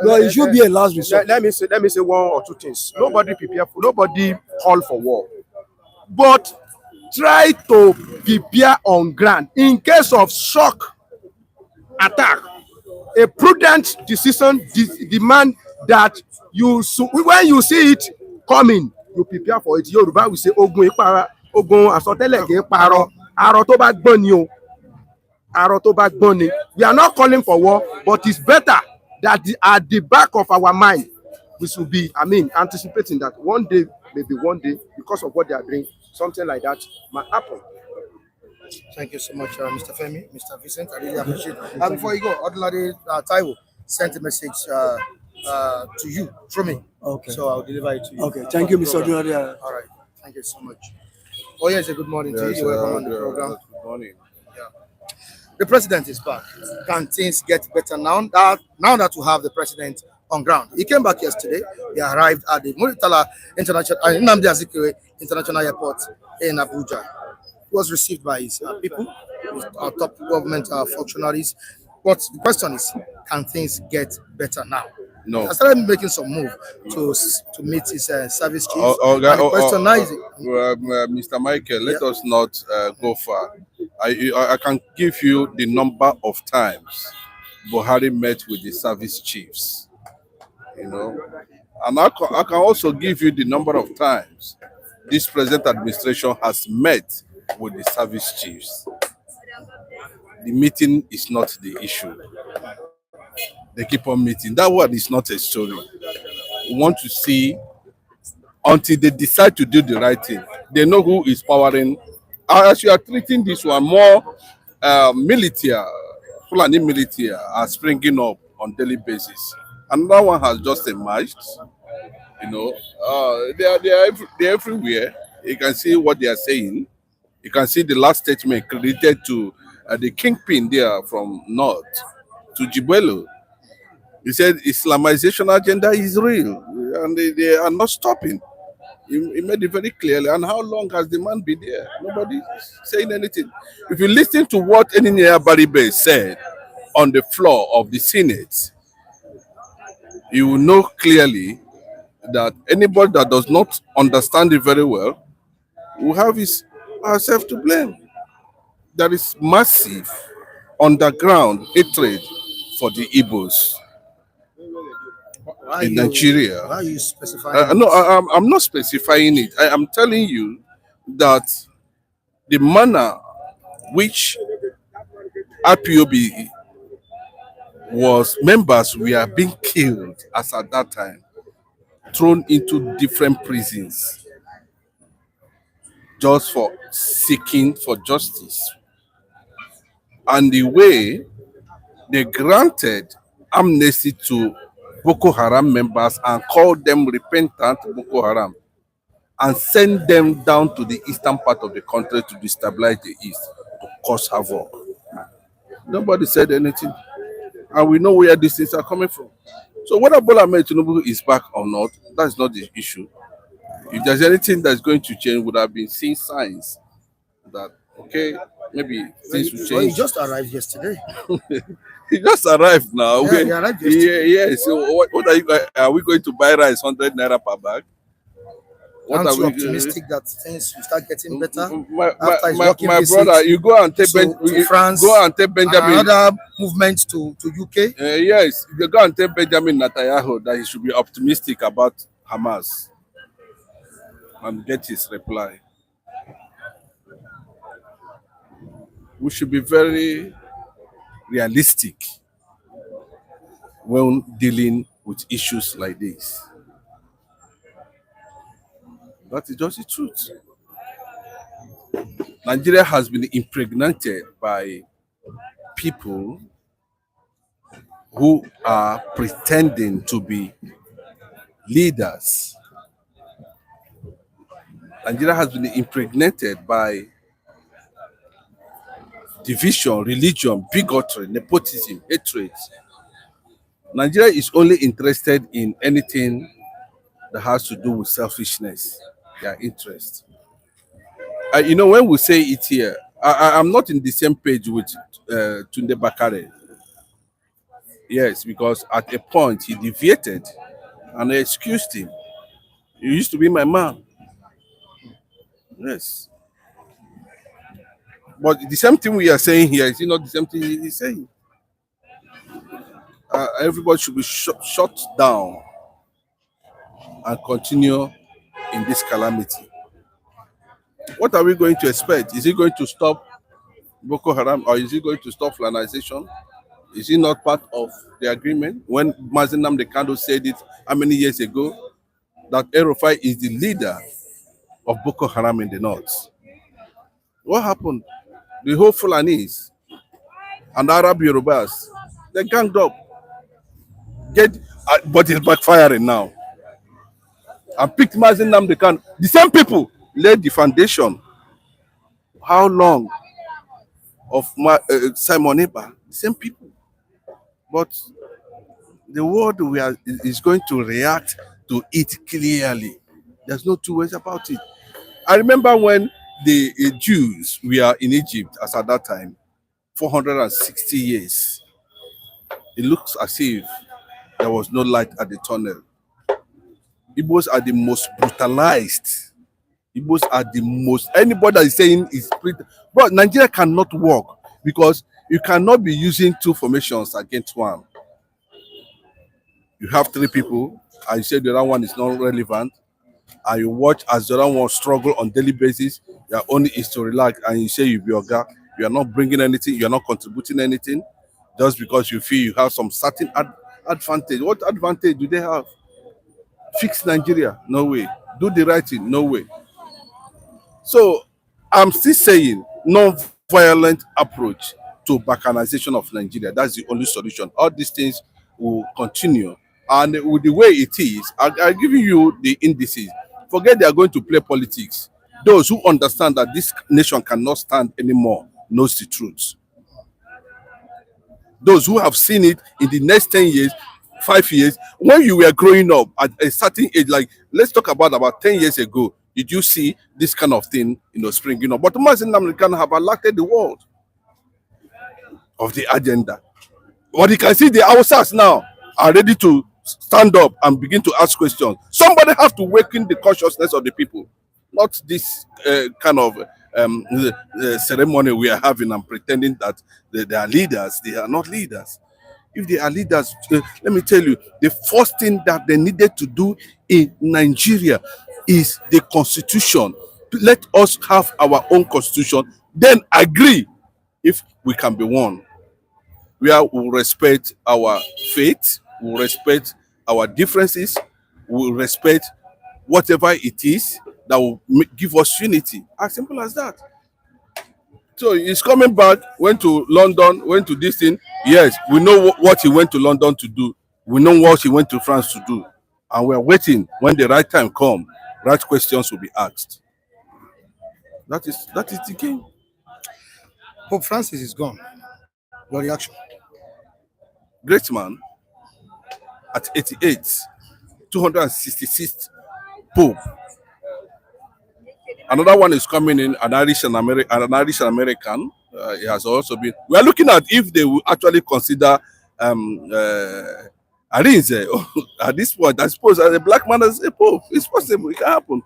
But it should be a last resort. Let me say one or two things. Nobody prepare for, nobody call for war, but try to prepare on ground in case of shock attack. A prudent decision demand that when you see it coming, you prepare for it. Yoruba will say ogun ipara, ogun asotele ke paro, aro to ba gbon ni o. Aro to ba gbon ni. We are not calling for war, but it's better that at the back of our mind we should be, anticipating that one day, maybe one day, because of what they are doing, something like that might happen. Thank you so much, Mr. Femi, Mr. Vincent. I really appreciate it. Before you go, Ordinary Taiwo sent a message to you from me. Okay. So I'll deliver it to you. Okay. Thank you, Mr. Ordinary. All right. Thank you so much. Oh, yes, a good morning to you. You're welcome on the program. Good morning. The president is back. Can things get better now? Now that we have the president on ground. He came back yesterday. He arrived at the Muritala Nnamdi Azikiwe International Airport in Abuja. He was received by his people, his top government functionaries. But the question is, can things get better now? No. I started making some move to meet his service chiefs. And the question now is, Mr. Michael, let us not go far. I can give you the number of times Buhari met with the service chiefs, and I can also give you the number of times this present administration has met with the service chiefs. The meeting is not the issue. They keep on meeting. That one is not a story. We want to see until they decide to do the right thing. They know who is powering. As you are treating this one, more military, Fulani military are springing up on daily basis. Another one has just emerged. They are everywhere. You can see what they are saying. You can see the last statement credited to the kingpin there from North to Jibelo. He said Islamization agenda is real and they are not stopping. He made it very clearly. And how long has the man been there? Nobody saying anything. If you listen to what Eninia Baribe said on the floor of the Senate, you will know clearly that anybody that does not understand it very well will have ourselves to blame. There is massive underground hatred for the Igbos in Nigeria. Why are you specifying? No, I'm not specifying it. I am telling you that the manner which IPOB was members were being killed as at that time, thrown into different prisons just for seeking for justice. And the way they granted amnesty to Boko Haram members and called them repentant Boko Haram and sent them down to the eastern part of the country to destabilize the east, to cause havoc. Nobody said anything. And we know where these things are coming from. So whether Bola Tinubu is back or not, that's not the issue. If there's anything that's going to change, would have been seeing signs that, okay, maybe things will change. Well, he just arrived yesterday. He just arrived now. Yeah, he arrived yesterday. Yeah. So what are you guys? Are we going to buy rice 100 naira per bag? What are we optimistic that things will start getting better? My brother, you go and take France, go and take Benjamin. Another movement to UK. Yes, you go and tell Benjamin Netanyahu that he should be optimistic about Hamas and get his reply. We should be very realistic when dealing with issues like this. That is just the truth. Nigeria has been impregnated by people who are pretending to be leaders. Nigeria has been impregnated by division, religion, bigotry, nepotism, hatred. Nigeria is only interested in anything that has to do with selfishness, their interest. When we say it here, I'm not in the same page with Tunde Bakare. Yes, because at a point he deviated and I excused him. You used to be my man. Yes. But the same thing we are saying here is not the same thing he's saying. Everybody should be shut down and continue in this calamity. What are we going to expect? Is he going to stop Boko Haram or is he going to stop flanization? Is it not part of the agreement? When Mazen Namdekando said it how many years ago, that Erufai is the leader of Boko Haram in the north. What happened? The whole Fulanis and Arab Yorubas, they ganged up. But it's backfiring now. And picked Mazen Namdekando. The same people laid the foundation. How long of Simon Eba? The same people. But the world is going to react to it clearly. There's no two ways about it. I remember when the Jews were in Egypt as at that time, 460 years. It looks as if there was no light at the tunnel. Igbos are the most brutalized. Igbos are the most. Anybody that is saying is but Nigeria cannot work because you cannot be using two formations against one. You have three people, and you say the other one is not relevant, and you watch as the other one struggle on daily basis. Your only is to relax, and you say you be Oga. You are not bringing anything. You are not contributing anything, just because you feel you have some certain advantage. What advantage do they have? Fix Nigeria? No way. Do the right thing? No way. So I'm still saying non-violent approach to balkanization of Nigeria. That's the only solution. All these things will continue. And with the way it is, I'm giving you the indices. Forget they are going to play politics. Those who understand that this nation cannot stand anymore knows the truth. Those who have seen it in the next 10 years, 5 years, when you were growing up at a certain age, like let's talk about 10 years ago, did you see this kind of thing, springing up? But Mazin Namdekan have alerted the world of the agenda. But you can see the Hausas now are ready to stand up and begin to ask questions. Somebody have to waken the consciousness of the people, not this kind of ceremony we are having and pretending that they are leaders. They are not leaders. If they are leaders, let me tell you, the first thing that they needed to do in Nigeria is the constitution. Let us have our own constitution, then agree if we can be one. Where we respect our faith, we respect our differences, we respect whatever it is that will give us unity. As simple as that. So he's coming back, went to London, went to this thing. Yes, we know what he went to London to do. We know what he went to France to do. And we're waiting when the right time comes, right questions will be asked. That is the game. Pope Francis is gone. Your reaction? Great man at 88, 266th Pope. Another one is coming in, an Irish and American. It has also been. We are looking at if they will actually consider Arinze at this point. I suppose as a black man as a pope, it's possible. It can happen.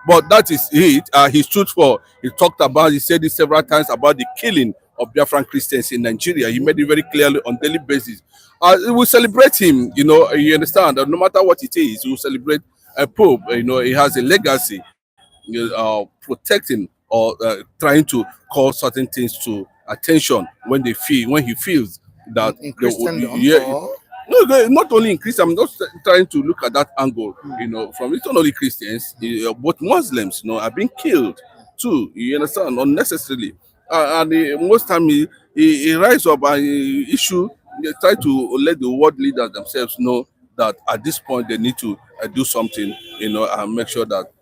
But that is it. He stood for. He talked about. He said it several times about the killing of Biafran Christians in Nigeria. He made it very clearly on daily basis. We will celebrate him. You understand. No matter what it is, we will celebrate a pope. He has a legacy. Protecting or trying to call certain things to attention when he feels that in Christendom, no, not only in Christian. I'm not trying to look at that angle. From it's not only Christians, but Muslims, are being killed too. You understand, unnecessarily. And most time he rise up and he try to let the world leaders themselves know that at this point they need to do something, and make sure that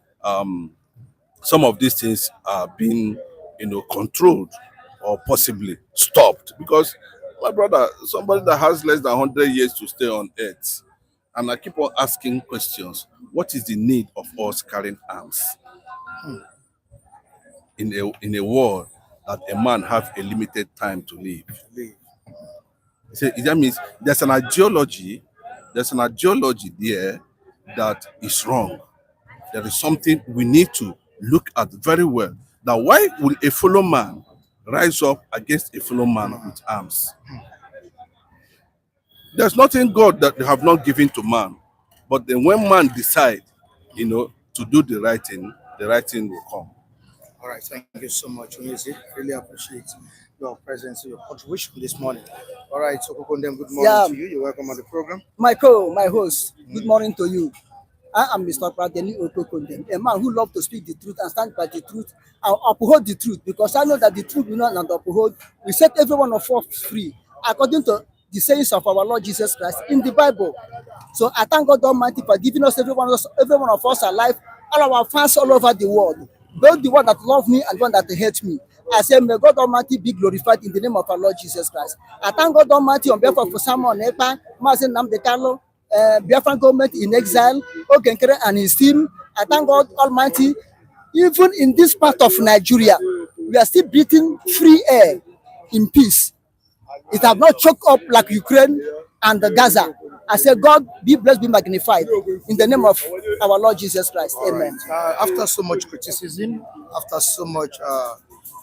some of these things are being, controlled or possibly stopped. Because, my brother, somebody that has less than 100 years to stay on earth, and I keep on asking questions, what is the need of us carrying arms in a world that a man have a limited time to live? So that means there's an ideology there that is wrong. There is something we need to look at very well. Now, why will a fellow man rise up against a fellow man with arms? There's nothing God that they have not given to man. But then when man decide, to do the right thing will come. All right, thank you so much, Onyezi. Really appreciate your presence, your contribution this morning. All right, so Condemn, good morning Yeah. to you. You're welcome on the program. My host, good morning to you. I am Mr. Pradeni Condemn, a man who loves to speak the truth and stand by the truth and uphold the truth, because I know that the truth will not uphold. We set every one of us free according to the sayings of our Lord Jesus Christ in the Bible. So I thank God Almighty for giving us every one of us alive, all our fans all over the world, both the one that love me and the one that hate me. I say, may God Almighty be glorified in the name of our Lord Jesus Christ. I thank God Almighty on behalf of Samuel Nepa, Mazen Namdekalo, Biafran government in exile, Ogenkere and his team. I thank God Almighty, even in this part of Nigeria, we are still breathing free air in peace. It have not choked up like Ukraine and Gaza. I say, God be blessed, be magnified in the name of our Lord Jesus Christ. Amen. After so much criticism, after so much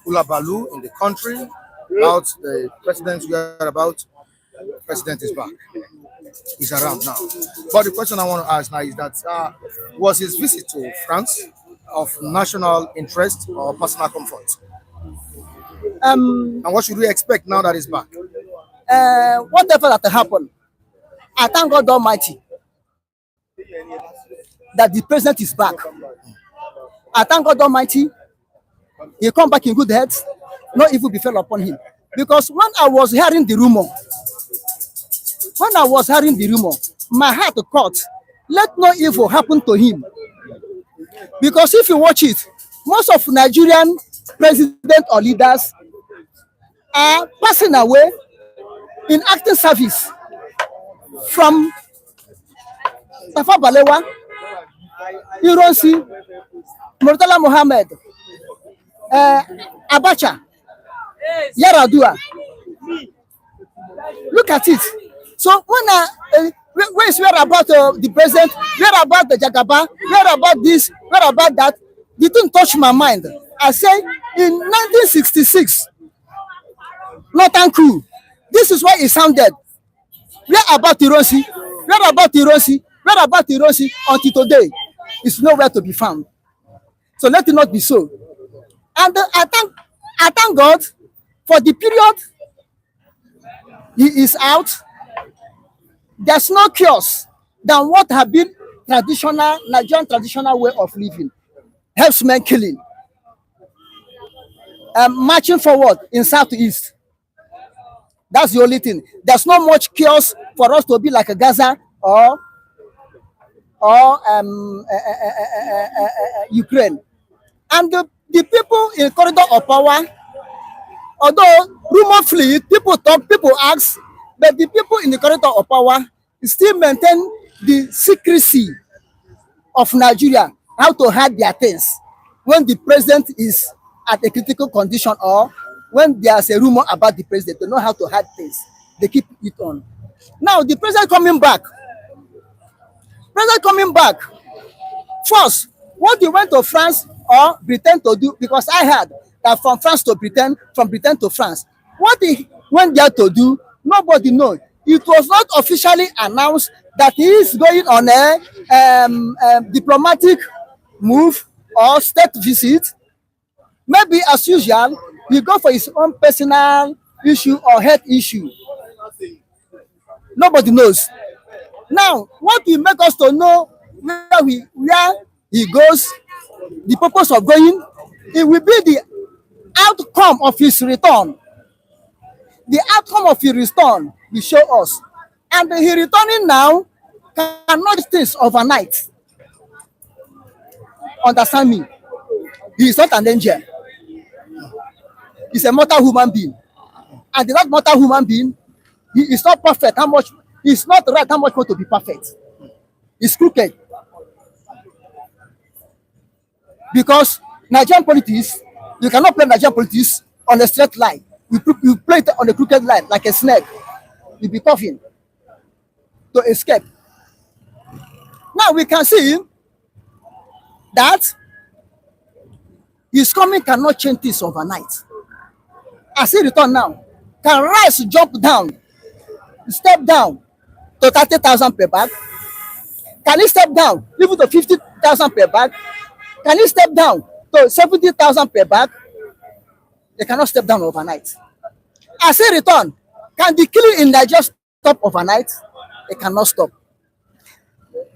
ulabalu in the country, about the president we heard about, the president is back. He's around now. But the question I want to ask now is that was his visit to France of national interest or personal comfort? And what should we expect now that he's back? Whatever that happened, I thank God Almighty that the president is back. I thank God Almighty he come back in good health, no evil befell upon him. Because when I was hearing the rumor, my heart caught. Let no evil happen to him. Because if you watch it, most of Nigerian presidents or leaders are passing away in acting service. From Tafa Balewa, Ironsi, Murtala Mohammed, Abacha, Yaradua. Look at it. So when where is where about the president, where about the Jagaba, where about this, where about that, the thing touched my mind. I say in 1966, Northern Coup, this is why it sounded. Where about Ironsi? Where about Ironsi? Where about Ironsi? Until today, it's nowhere to be found. So let it not be so. And I thank God for the period he is out. There's no cures than what have been Nigerian traditional way of living. Herdsmen killing, marching forward in southeast. That's the only thing. There's not much cures for us to be like a Gaza or Ukraine. And the people in corridor of power, although rumor fleet, people talk, people ask, but the people in the corridor of power still maintain the secrecy of Nigeria, how to hide their things when the president is at a critical condition or when there's a rumor about the president. They know how to hide things. They keep it on. Now the president coming back. First, what he went to France or Britain to do, because I heard that from France to Britain, from Britain to France, what he went there to do, nobody knows. It was not officially announced that he is going on a diplomatic move or state visit. Maybe as usual, he go for his own personal issue or health issue. Nobody knows. Now, what will make us to know where he goes, the purpose of going, it will be the outcome of his return. The outcome of his return will show us. And he returning now cannot do things overnight. Understand me? He is not an angel. He's a mortal human being. And that mortal human being, he is not perfect. How much? It's not right. How much more to be perfect? It's crooked. Because Nigerian politics, you cannot play Nigerian politics on a straight line. You play it on a crooked line like a snake. will be coughing to escape. Now we can see that his coming cannot change this overnight. As he return now, can rice jump down, step down to 30,000 per bag? Can he step down even to 50,000 per bag? Can he step down to 70,000 per bag? They cannot step down overnight. As he return, can the killing in Nigeria stop overnight? They cannot stop.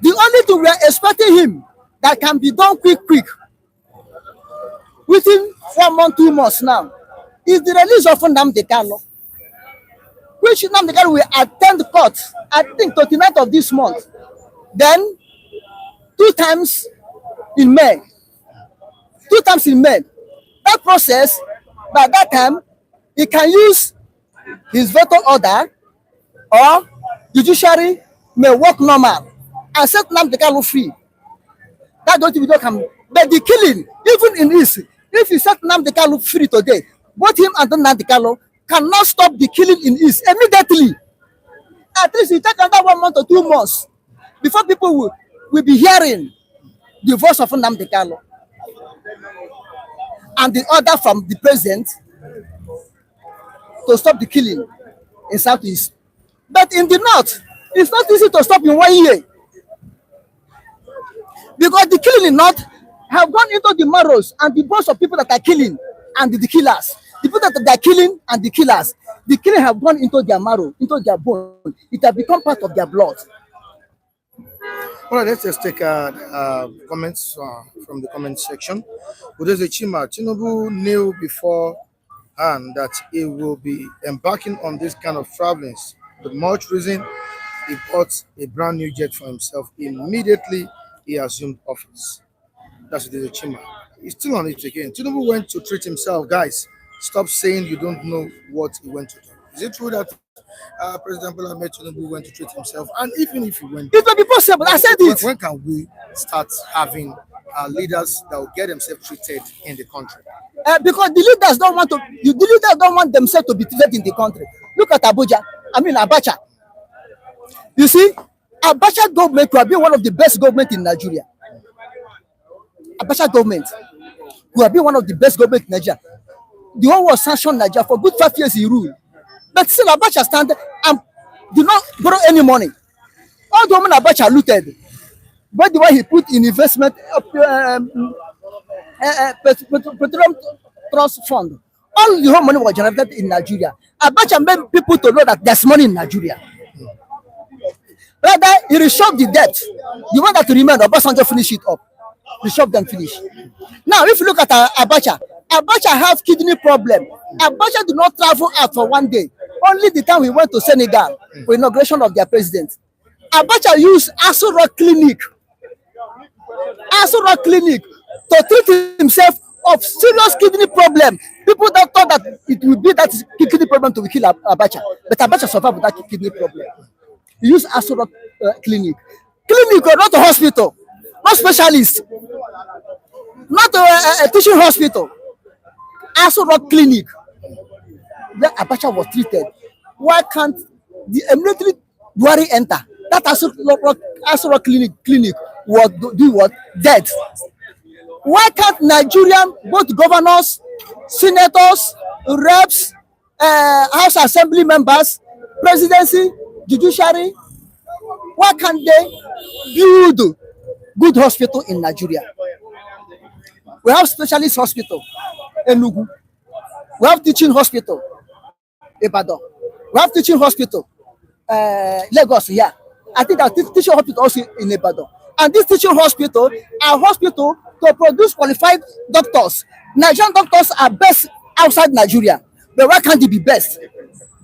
The only thing we are expecting him that can be done quick, within 1 month, 2 months now, is the release of Nnamdi Kanu, which Nnamdi Kanu will attend court, I think 29th of this month. Then 2 times in May. 2 times in May. That process, by that time, he can use his veto order, or judiciary may work normal and set Nnamdi Kanu free. That don't even come. But the killing, even in this, if you set Nnamdi Kanu free today, both him and Nnamdi Kanu cannot stop the killing in East immediately. At least it take another 1 month or 2 months before people will be hearing the voice of Nnamdi Kanu and the order from the president to stop the killing in Southeast. But in the North, it's not easy to stop in 1 year, because the killing in North have gone into the marrows and the bones of people that are killing and the killers. The people that are killing and the killers, the killing have gone into their marrow, into their bone. It has become part of their blood. All right, let's just take comments from the comment section. Udeze Chima, Tinubu knew beforehand that he will be embarking on this kind of travelings. With much reason, he bought a brand new jet for himself immediately he assumed office. That's Udeze Chima. He's still on it again. Tinubu went to treat himself. Guys, stop saying you don't know what he went to do. Is it true that President Bola Tinubu went to treat himself? And even if he went, it will be possible. I said it. When can we start having leaders that will get themselves treated in the country? Because the leaders don't want to. The leaders don't want themselves to be treated in the country. Look at Abacha. You see, Abacha government could have been one of the best government in Nigeria. Abacha government could have been one of the best government in Nigeria. The whole world sanctioned Nigeria for good 5 years he ruled. But still Abacha stand and did not borrow any money. All the money Abacha looted, but the way he put in investment petroleum trust fund, all the whole money was generated in Nigeria. Abacha made people to know that there's money in Nigeria. Rather, he reshuffled the debt. The one that remained, Obasanjo finish it up. Reshuffle and finish. Now, if you look at Abacha have kidney problem. Abacha did not travel out for 1 day. Only the time we went to Senegal for inauguration of their president. Abacha used Aso Rock Clinic to treat himself of serious kidney problem. People that thought that it would be that kidney problem to kill Abacha, but Abacha survived with that kidney problem. He used Aso Rock Clinic, not a hospital, not specialist, not a teaching hospital. Aso Rock Clinic, where Abacha was treated. Why can't the military Buhari enter that Aso Rock Clinic was do what? Dead. Why can't Nigerian both governors, senators, reps, House Assembly members, presidency, judiciary, why can't they build good hospital in Nigeria? We have specialist hospital, Enugu. We have teaching hospital, Ibadan. We have teaching hospital, Lagos. Yeah, I think that teaching hospital also in Ibadan. And this teaching hospital are hospital to produce qualified doctors. Nigerian doctors are best outside Nigeria, but why can't they be best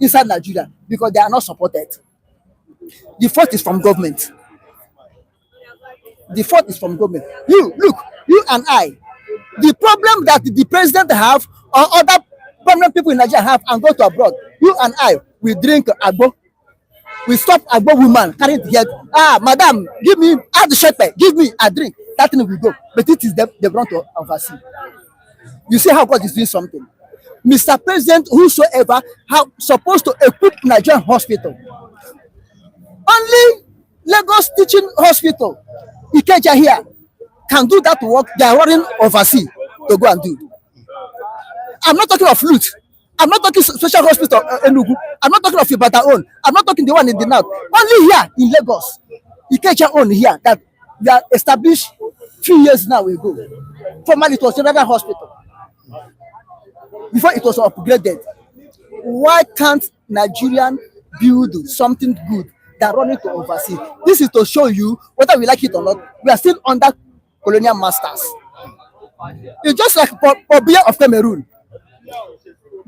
inside Nigeria? Because they are not supported. The fault is from government. The fault is from government. You and I. The problem that the president have or other prominent people in Nigeria have and go to abroad, you and I, we drink agbo. We stop agbo woman carrying the head. Madam, give me add the shepe, give me a drink. That thing will go. But it is they want to oversee. You see how God is doing something. Mr. President, whosoever, have supposed to equip Nigerian hospital. Only Lagos Teaching Hospital, Ikeja here, can do that work. They are running overseas to go and do. I'm not talking of flute. I'm not talking special hospital Enugu. I'm not talking of Ibata own. I'm not talking the one in the north. Only here in Lagos, Ikeja own here that we are established few years now ago. Formerly it was another hospital before it was upgraded. Why can't Nigerian build something good that running to overseas? This is to show you whether we like it or not. We are still under colonial masters. It's just like Pobia of Cameroon.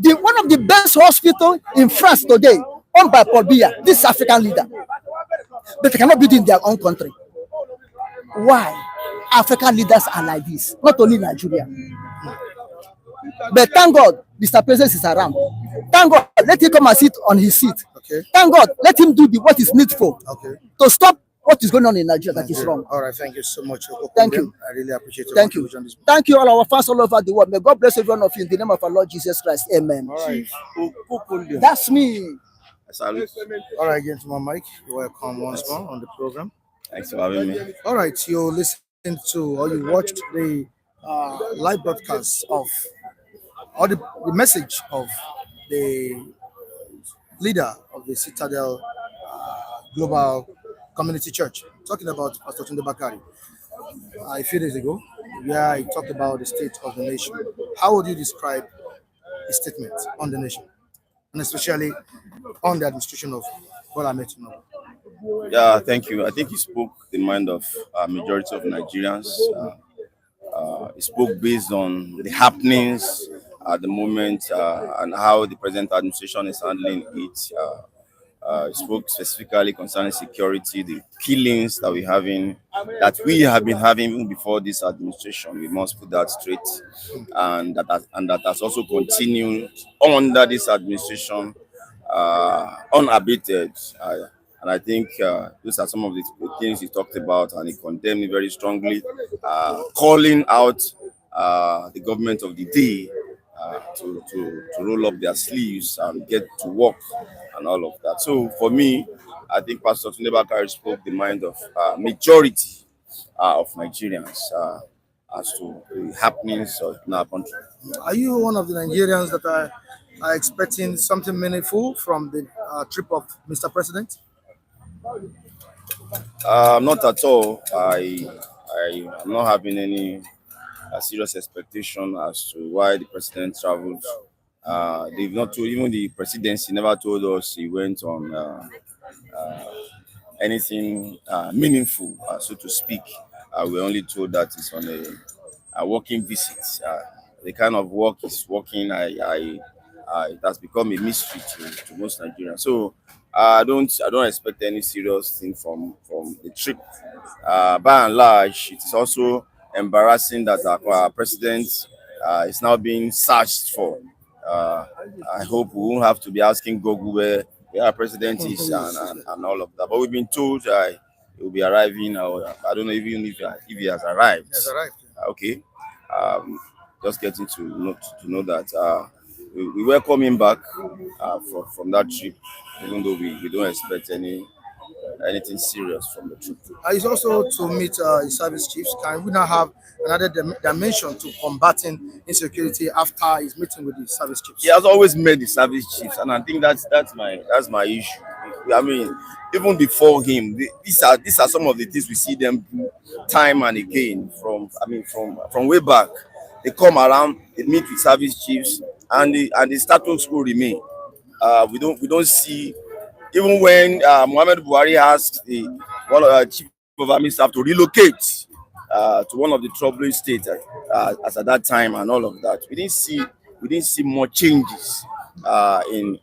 One of the best hospitals in France today, owned by Pobia, this African leader. But they cannot build in their own country. Why? African leaders are like this, not only Nigeria. But thank God, Mr. President is around. Thank God, let him come and sit on his seat. Okay. Thank God, let him do what is needful. Okay. To stop what is going on in Nigeria that is wrong. All right. Thank you so much. Thank you. I really appreciate your Thank you. contribution this morning. Thank you, all our fans all over the world. May God bless every one of you in the name of our Lord Jesus Christ. Amen. All right. That's me. Salute. All right, gentlemen, Mike, you're welcome once more on the program. Thanks for having me. All right, you listened to or you watched the live broadcast of or the message of the leader of the Citadel Global Community Church, talking about Pastor Tunde Bakare a few days ago, where he talked about the state of the nation. How would you describe his statement on the nation, and especially on the administration of Bola Tinubu? Yeah, thank you. I think he spoke the mind of majority of Nigerians. He spoke based on the happenings at the moment and how the present administration is handling it. He spoke specifically concerning security, the killings that we have been having even before this administration. We must put that straight, and that has also continued under this administration, unabated. And I think those are some of the things he talked about, and he condemned it very strongly, calling out the government of the day to roll up their sleeves and get to work and all of that. So for me, I think Pastor Tunde Bakare spoke the mind of majority of Nigerians as to the happenings in our country. Are you one of the Nigerians that are expecting something meaningful from the trip of Mr. President? Not at all. I am not having any serious expectation as to why the president traveled. They've not told, even the presidency never told us he went on anything meaningful, so to speak. We're only told that it's on a working visit. The kind of work he's working, it has become a mystery to most Nigerians. So I don't expect any serious thing from the trip. By and large, it is also embarrassing that our president is now being searched for. I hope we won't have to be asking Google where our president is and all of that. But we've been told he will be arriving. I don't know even if he has arrived. He has arrived. Okay. Just getting to know that we welcome him back from that trip, even though we don't expect anything serious from the trip. It's also to meet his service chiefs. Can we now have another dimension to combating insecurity after his meeting with the service chiefs? He has always met the service chiefs, and I think that's my issue. I mean, even before him, these are some of the things we see them do time and again from way back. They come around, they meet with service chiefs, and the status quo remain. We don't see, even when Muhammad Buhari asked the chief of army staff to relocate to one of the troubling states as at that time and all of that, we didn't see more changes in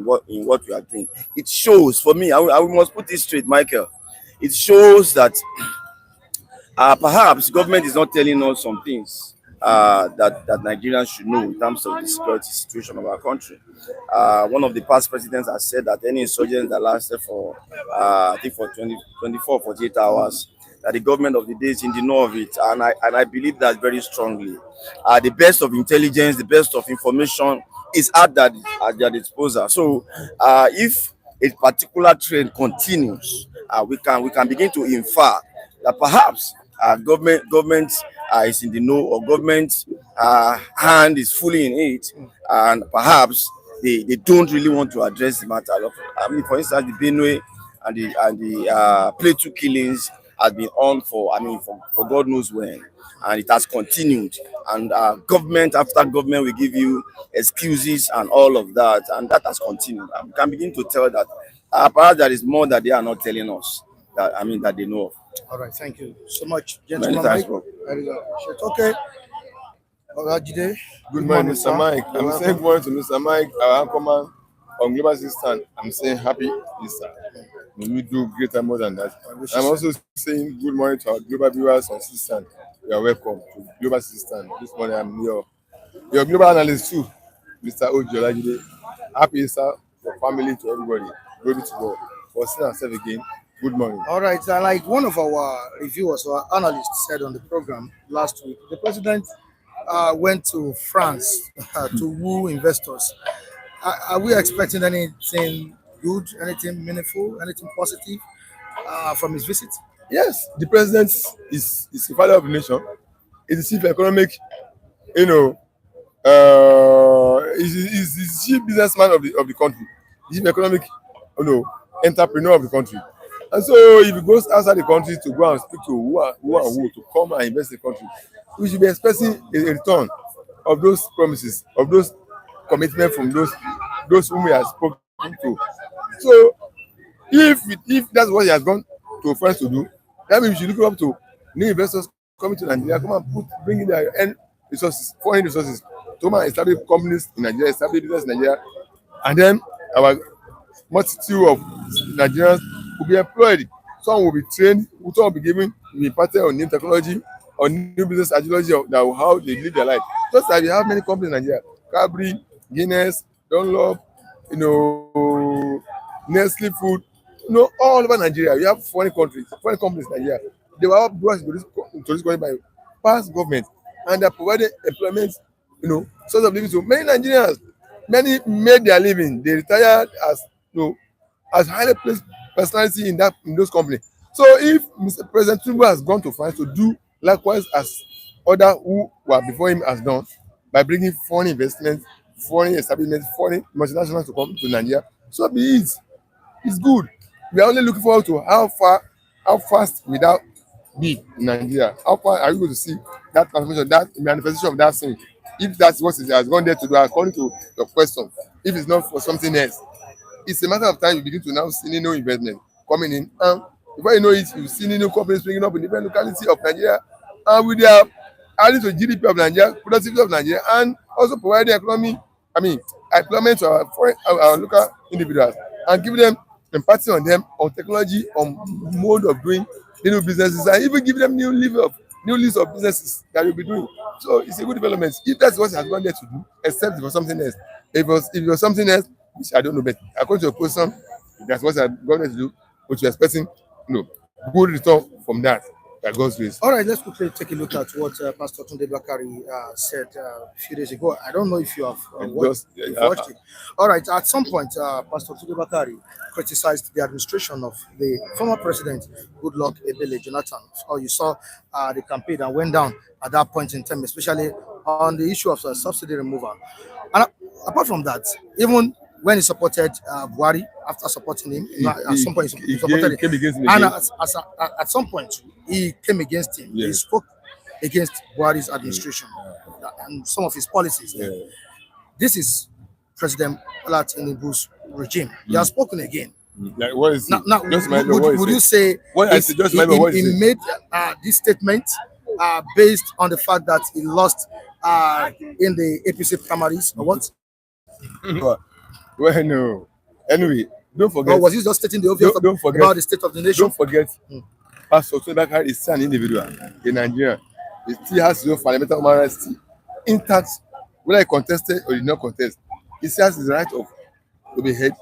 what we are doing. It shows, for me, we must put this straight, Michael. It shows that perhaps government is not telling us some things that Nigerians should know in terms of the security situation of our country. One of the past presidents has said that any insurgents that lasted for I think for 48 hours, that the government of the day is in the know of it, and I believe that very strongly. The best of intelligence, the best of information is at their disposal. So if a particular trend continues, we can begin to infer that perhaps government is in the know, or government hand is fully in it, and perhaps they don't really want to address the matter. I mean, for instance, the Benue and the Plateau killings has been on for, for God knows when, and it has continued. And government after government will give you excuses and all of that, and that has continued. And we can begin to tell that perhaps there is more that they are not telling us, that they know of. All right, thank you so much, Many gentlemen. thanks, Mike. bro. Very good. Appreciate. Okay. Olajide. Good morning, Mr. Mike. I'm Welcome. saying good morning to Mr. Mike, our anchorman on Global Assistant. I'm saying happy Easter. May we do greater more than that. I'm also saying good morning to our global viewers on Assistant. You are welcome to Global Assistant. This morning I'm your global analyst too, Mr. Oji Olajide. Happy Easter to your family, to everybody. Glory to God. For seeing ourselves again. Good morning. All right, like one of our reviewers or analysts said on the program last week, the president went to France to woo investors. Are we expecting anything good, anything meaningful, anything positive from his visit? Yes, the president is the father of the nation. He's the chief economic, you know, he's the chief businessman of the country, the chief economic, entrepreneur of the country. And so if he goes outside the country to go and speak to who to come and invest in the country, we should be expecting a return of those promises, of those commitments from those whom we have spoken to. So if that's what he has gone to France to do, that means we should look up to new investors coming to Nigeria, come and bring in their own resources, foreign resources, to come and establish companies in Nigeria, establish business in Nigeria, and then our multitude of Nigerians will be employed. Some will be trained, some will be given, will be imparted on new technology or new business ideology of how they live their life. Just like we have many companies in Nigeria, Cadbury, Guinness, Dunlop, Nestle Food, all over Nigeria. We have foreign companies in Nigeria. They were all brought into this country by past government, and they are providing employment, source of living to many Nigerians. Many made their living. They retired as highly placed personality in those companies. So if Mr. President Tunde has gone to France to do likewise as others who were before him has done, by bringing foreign investment, foreign establishment, foreign multinationals to come to Nigeria, so be it. It's good. We are only looking forward to how fast will that be in Nigeria. How far are we going to see that transformation, that manifestation of that thing? If that's what it has gone there to do, according to your question, if it's not for something else, it's a matter of time you begin to now see new investment coming in. And before you know it, you see new companies springing up in different locality of Nigeria, and with their adding to GDP of Nigeria, productivity of Nigeria, and also providing employment to our local individuals, and giving them, imparting on them on technology, on mode of doing new businesses, and even giving them new list of businesses that you'll be doing. So it's a good development. If that's what has gone there to do, except for something else. If it was something else, which I don't know, but according to your question, if that's what has gone there to do, what you're expecting, good return from that. By God's grace. All right, let's quickly take a look at what Pastor Tunde Bakare said a few days ago. I don't know if you have watched it. All right, at some point, Pastor Tunde Bakare criticized the administration of the former president, Goodluck Ebele Jonathan. So you saw the campaign that went down at that point in time, especially on the issue of subsidy removal. And apart from that, even when he supported Buhari, after supporting him, at some point he supported came against him, and at some point he came against him. Yeah. He spoke against Buhari's administration and some of his policies. Yeah. This is President Bola Tinubu's regime. He has spoken again. Like, what is it? Now, would you say he made this statement based on the fact that he lost in the APC primaries or what? Well, no. Anyway, don't forget. Or was he just stating the obvious don't forget, about the state of the nation? Don't forget, Pastor Tunde Bakare is still an individual in Nigeria. He still has his own fundamental human rights intact, whether he contested or did not contest. He still has his right to be heard,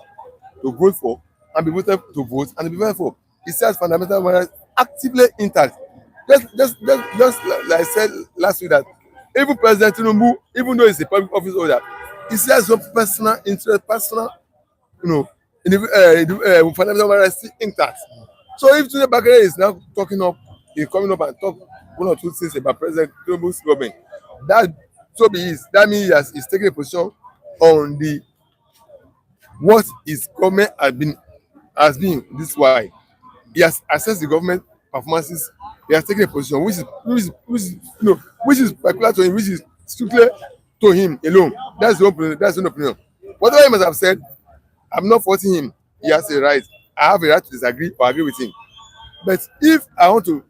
to vote for, and be voted to vote and be voted for. He still has fundamental human rights actively intact. Just like I said last week, that even President Tinubu, even though he's a public office holder, He has some personal interest, personal, you know, in the fundamental rights still intact. So if Tunde Bakare is now talking up, he's coming up and talk one or two things about President Tinubu's government, that so be it. That means he's taking a position on the what his government has been. This is why he has assessed the government performances. He has taken a position which is particular to him, which is strictly to him alone. That's the opinion. That's the opinion. Whatever he must have said, I'm not forcing him. He has a right. I have a right to disagree or agree with him. But if I want to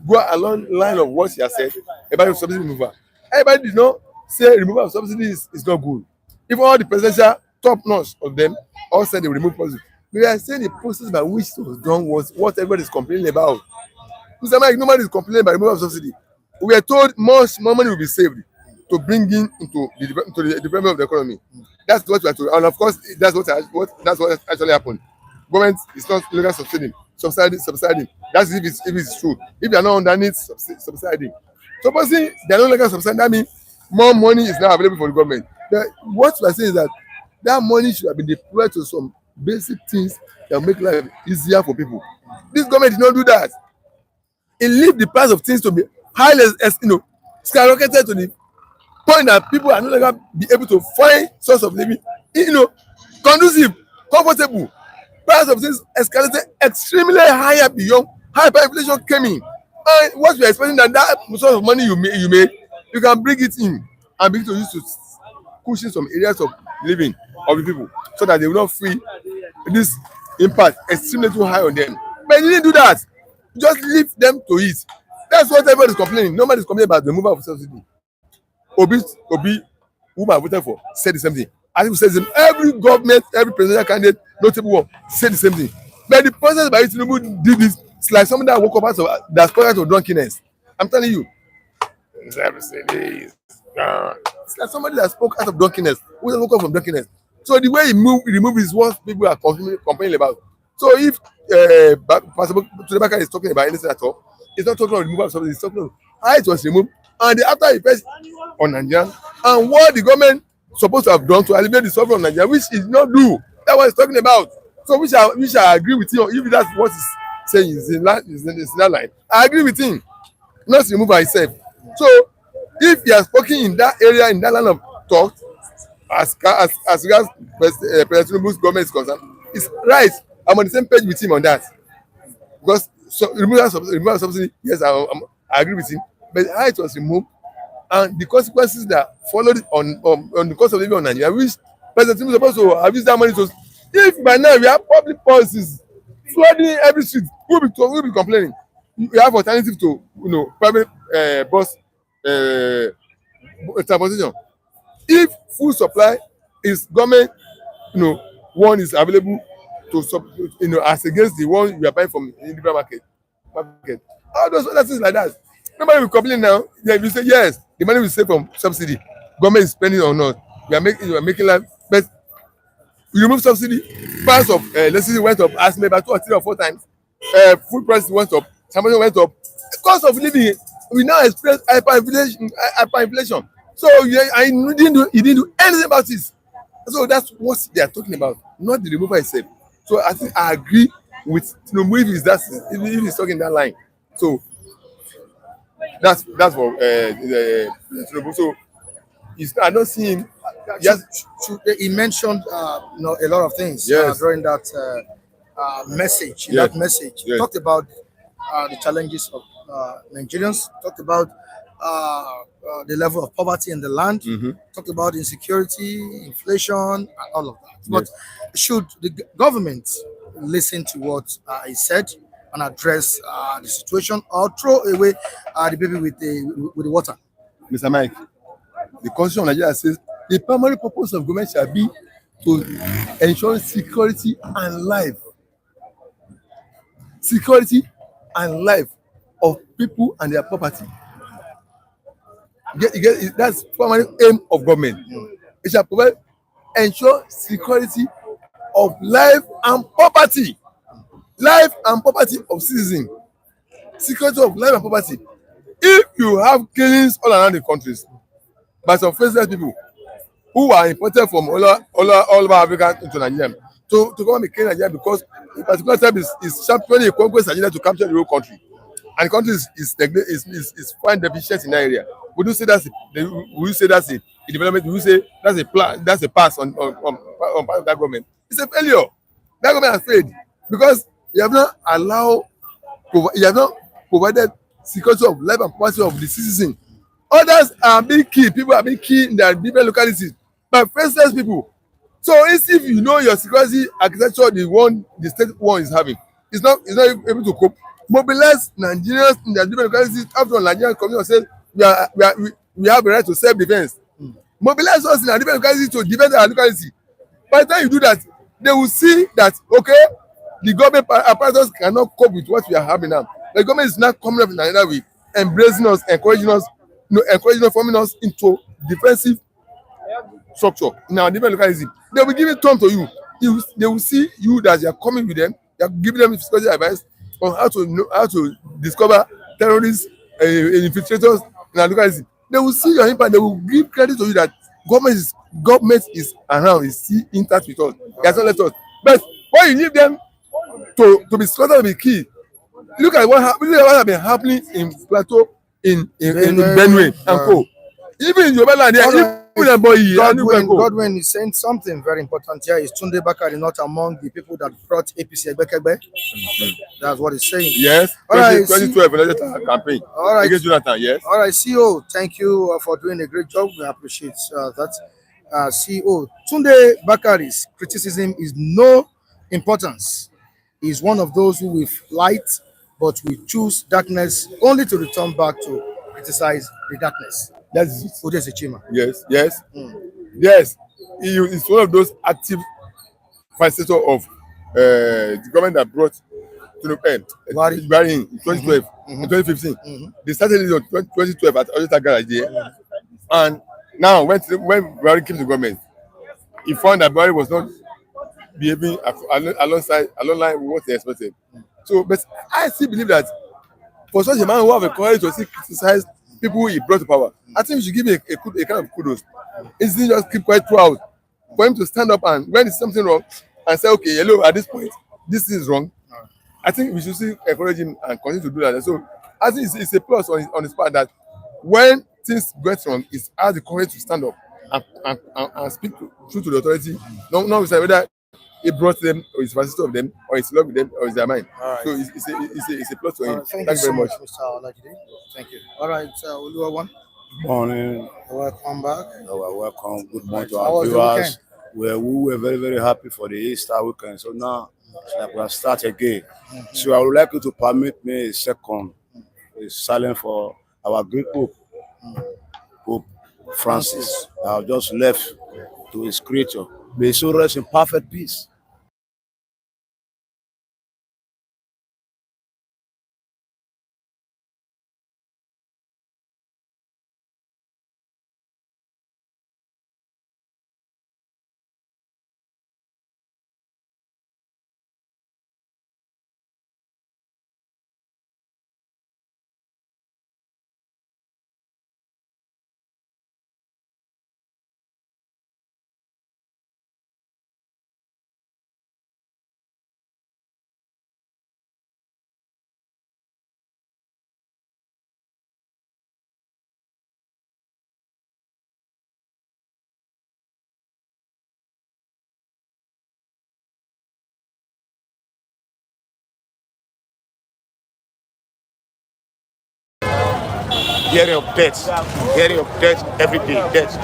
go along the line of what he has said about the subsidy removal, everybody did not say removal of subsidy is not good. If all the presidential top notch of them all said they will remove subsidy, we are saying the process by which it was done was what everybody is complaining about. Mr. Mike, nobody is complaining about removal of subsidy. We are told much more money will be saved to bring in into the development of the economy. That's what we are told, and of course, that's what actually happened. Government is not longer subsiding. That's if it's true. If they are not underneath subsiding, supposing they are no longer subsiding, that means more money is now available for the government. What we are saying is that that money should have been deployed to some basic things that make life easier for people. This government did not do that. It leave the price of things to be highly, skyrocketed to the point that people are no longer be able to find source of living, conducive, comfortable. Price of things escalated extremely higher beyond hyperinflation came in. And what we are expecting that source of money you made, you can bring it in and begin to use to cushion some areas of living of the people so that they will not feel this impact extremely too high on them. But you didn't do that. Just leave them to it. That's what everybody is complaining. Nobody is complaining about the removal of subsidy. Obi, whom I voted for, said the same thing. As he says, every government, every presidential candidate, notable one, said the same thing. But the process by which Tinubu did this, it's like somebody that woke up out of that's product of drunkenness. I'm telling you. It's like somebody that spoke out of drunkenness. Who woke up from drunkenness. So the way he removed is what people are complaining about. So if Tunde Bakare is talking about anything at all, he's not talking about removal of something, he's talking about how it was removed and the after effects on Nigeria and what the government supposed to have done to alleviate the suffering of Nigeria, which is not do. That's what he's talking about. So we shall agree with him if that's what he's saying is in that line. I agree with him, not remove himself. So if he has spoken in that area, in that line of thought, as regards President Tinubu's government is concerned, it's right. I'm on the same page with him on that. Because removal of subsidy, yes, I agree with him. But how it was removed and the consequences that followed on the cost of living on Nigeria, which President Tinubu is supposed to have used that money to. If by now we have public policies flooding every street, who will be complaining? We have alternative to private bus transportation. If food supply is government, one is available to as against the one we are buying from the individual market. All those other things like that. Nobody will complain now. Then we say yes, the money we save from subsidy, government is spending or not. We are making life, but we remove subsidy. Price of electricity went up as maybe 2 or 3 or 4 times. Food prices went up. Transportation went up. The cost of living, we now experience hyperinflation. So he didn't do anything about this. So that's what they are talking about, not the removal itself. So I think I agree with Tinubu if he's talking that line. So that's for Tinubu. So I don't see him. Yes, he mentioned a lot of things during that message. In that message, he talked about the challenges of Nigerians. Talked about the level of poverty in the land. Talked about insecurity, inflation, and all of that. But should the government listen to what he said and address the situation, or throw away the baby with the water? Mr. Mike, the Constitution of Nigeria says the primary purpose of government shall be to ensure security and life. Security and life of people and their property. That's primary aim of government. It shall ensure security of life and property. Life and property of citizens. Security of life and property. If you have killings all around the countries by some faceless people, who are imported from all over Africa into Nigeria to come and become Nigeria because in particular time is championing a conquest Nigeria to capture the whole country. And the country is fine deficient in that area. Would you say would you say that's a development? Would you say that's a plan? That's a pass on part of that government? It's a failure. That government has failed because you have not provided security of life and property of the citizen. Others are being killed. People are being killed in their different localities by faceless people. So if you know your security architecture, the state one is having, it's not able to cope. Mobilize Nigerians in their different localities. After all, Nigerian community says we have a right to self-defense. Mobilize us in our different localities to defend our locality. By the time you do that, they will see that okay, the government apparatus cannot cope with what we are having now. The government is not coming up in another way, embracing us, encouraging us, forming us into defensive structure in our different localities. They will give it time to you. They will see you that you are coming with them. You are giving them security advice on how to discover terrorists and infiltrators in our locality. They will see your impact. They will give credit to you that government is around, is still intact with us. He has not left us. But when you leave them to be slaughtered, to be killed, look at what has been happening in Plateau, in Benue and Co. Even in Yoruba land, Godwin is saying something very important here. Is Tunde Bakare not among the people that brought APC Egbekegbe? That's what he's saying. Yes. All right. 2012 campaign. All right. Against Jonathan. Yes. All right, CEO. Thank you for doing a great job. We appreciate that. CEO Tunde Bakare's criticism is no importance. He's one of those who with light, but we choose darkness only to return back to criticize the darkness. That's it. Odes Echima. Yes. Yes. He is one of those active facilitators of the government that brought Bakari in 2012, in 2015. They started it in 2012 at Ojota Garage there. And now, when Bakari came to government, he found that Bakari was not behaving alongside what they expected. So, but I still believe that for such a man who have a courage to still criticize people he brought to power, I think we should give him a kind of kudos. It's not just keep quiet throughout. For him to stand up and when it's something wrong and say, okay, hello, at this point, this is wrong. I think we should still encourage him and continue to do that. So I think it's a plus on his part that when things go wrong, he has the courage to stand up and speak true to the authority. Not whether he brought them or he's facilitator of them or he's in love with them or it's their mind. Right. So it's a plus to him. Thank you very much, Mr. Olajide. Thank you. All right, Oluwawan. Good morning. Welcome back. Welcome. Good morning to our viewers. We were very, very happy for the Easter weekend. So now it's like we'll start again. So I would like you to permit me a second. It's silent for our great Pope, Pope Francis. I have just left to his creator. May he so rest in perfect peace. Hearing of death every day, death.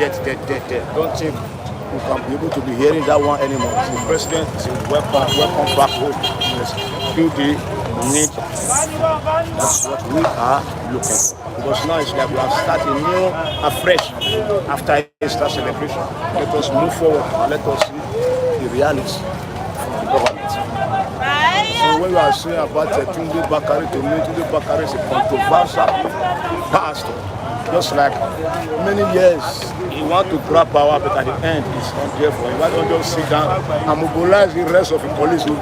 Don't think you can be able to be hearing that one anymore. The president is welcome back home. Yes. Feel the need. That's what we are looking for. Because now it's like we are starting new afresh after Easter celebration. Let us move forward and let us see the reality from the government. So when we are saying about Tunde Bakare, to me, Tunde Bakare is a controversial pastor. Just like many years, he wants to grab power, but at the end, it's not there for him. Why don't you just sit down and mobilize the rest of the police who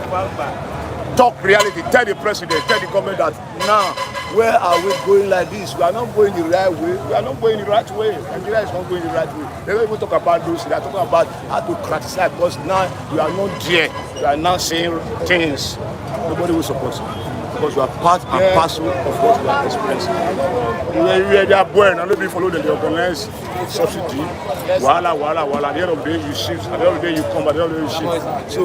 talk reality, tell the president, tell the government that now Where are we going like this? We are not going the right way. We are not going the right way. Nigeria is not going the right way. They don't even talk about those. They are talking about how to criticize because now we are not there. We are now saying things. Nobody will support us because we are part and parcel of what we are experiencing. They are born and nobody follow them. They organize subsidy. Wala. At the end of the day, you shift. At the end of the day, you come. At the end of the day, you shift. So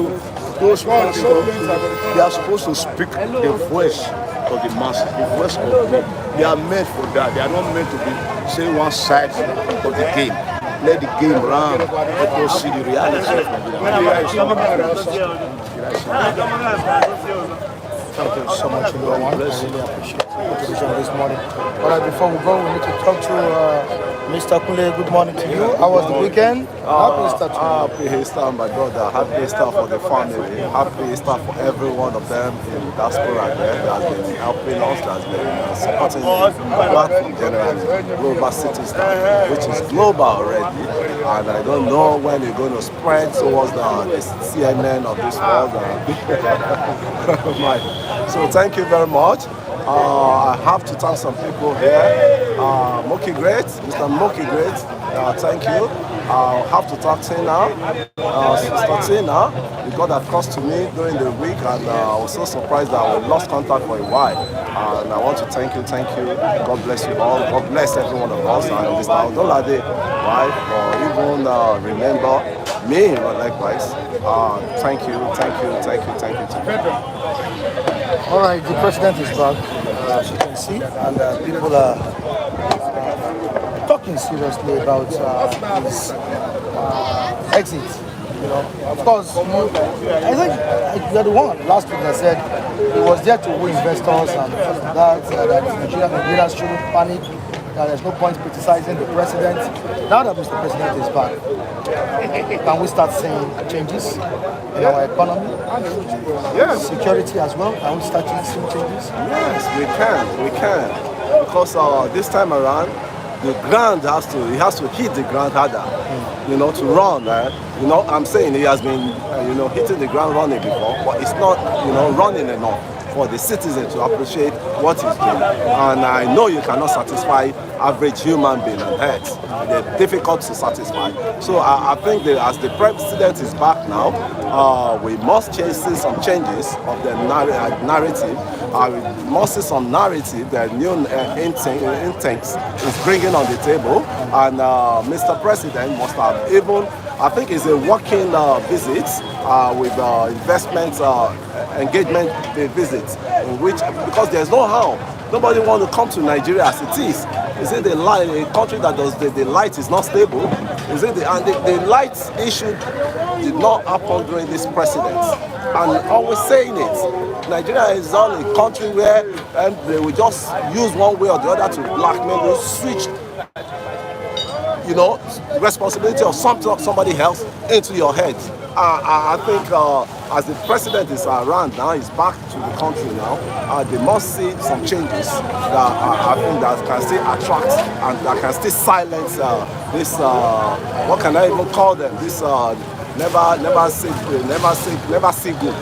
those ones, they are supposed to speak the voice of the masses, the voice of the people. They are meant for that. They are not meant to be saying one side of the game. Let the game run. Let us see the reality of Nigeria. Thank you so much, everyone. I really appreciate your contribution this morning. All right, before we go, we need to talk to Mr. Kule. Good morning to you. How was the weekend? Happy Easter to you. Happy Easter, my brother. Happy Easter for the family. Happy Easter for every one of them in diaspora there that has been helping us, that has been supporting the platform generally, Global Citizen, which is global already. And I don't know when it's going to spread towards the CNN of this world. So thank you very much. I have to thank some people here. Moki Great, Mr. Moki Great, thank you. I have to thank Tina, Sister Tina. You got across to me during the week, and I was so surprised that we lost contact for a while. And I want to thank you. God bless you all. God bless every one of us. And Mr. Odolade, right, for even remember me likewise. Thank you. All right, the president is back, as you can see, and people are talking seriously about his exit. You know, of course, I think you're the one last week that said he was there to woo investors and that Nigerians shouldn't panic, that there's no point criticizing the president. Now that Mr. President is back, can we start seeing changes in our economy? Yes. Security as well? Can we start seeing changes? Yes, we can. Because this time around, the ground has to hit the ground harder, to run. I'm saying he has been, hitting the ground running before, but it's not, running enough for the citizen to appreciate what he's doing. And I know you cannot satisfy average human being on earth. They're difficult to satisfy. So I think that as the president is back now, we must see some changes of the narrative. We must see some narrative that new intakes is bringing on the table. And Mr. President must have even, I think it's a working visit with investment engagement visit, in which, because there's no harm. Nobody wants to come to Nigeria as it is. Is it the light, a country that does the light is not stable? Is it the light issue did not happen during this president? And always saying it, Nigeria is not a country where they will just use one way or the other to blackmail you, switch, responsibility of somebody else into your head. I think as the president is around now, he's back to the country now, they must see some changes that I think that can still attract and that can still silence this, what can I even call them, this never see good.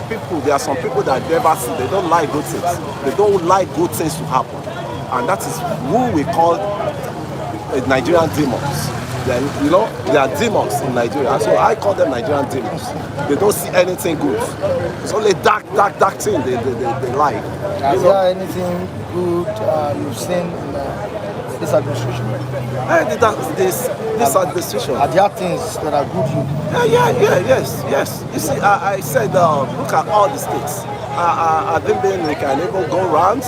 People, there are some people that never see, they don't like good things. They don't like good things to happen. And that is who we call Nigerian demons. They are demons in Nigeria. So I call them Nigerian demons. They don't see anything good. It's only dark thing they like. Is there anything good you've seen in this administration? This administration. Are there things that are good? Yes. You see, I said, look at all the states. I think we can even go around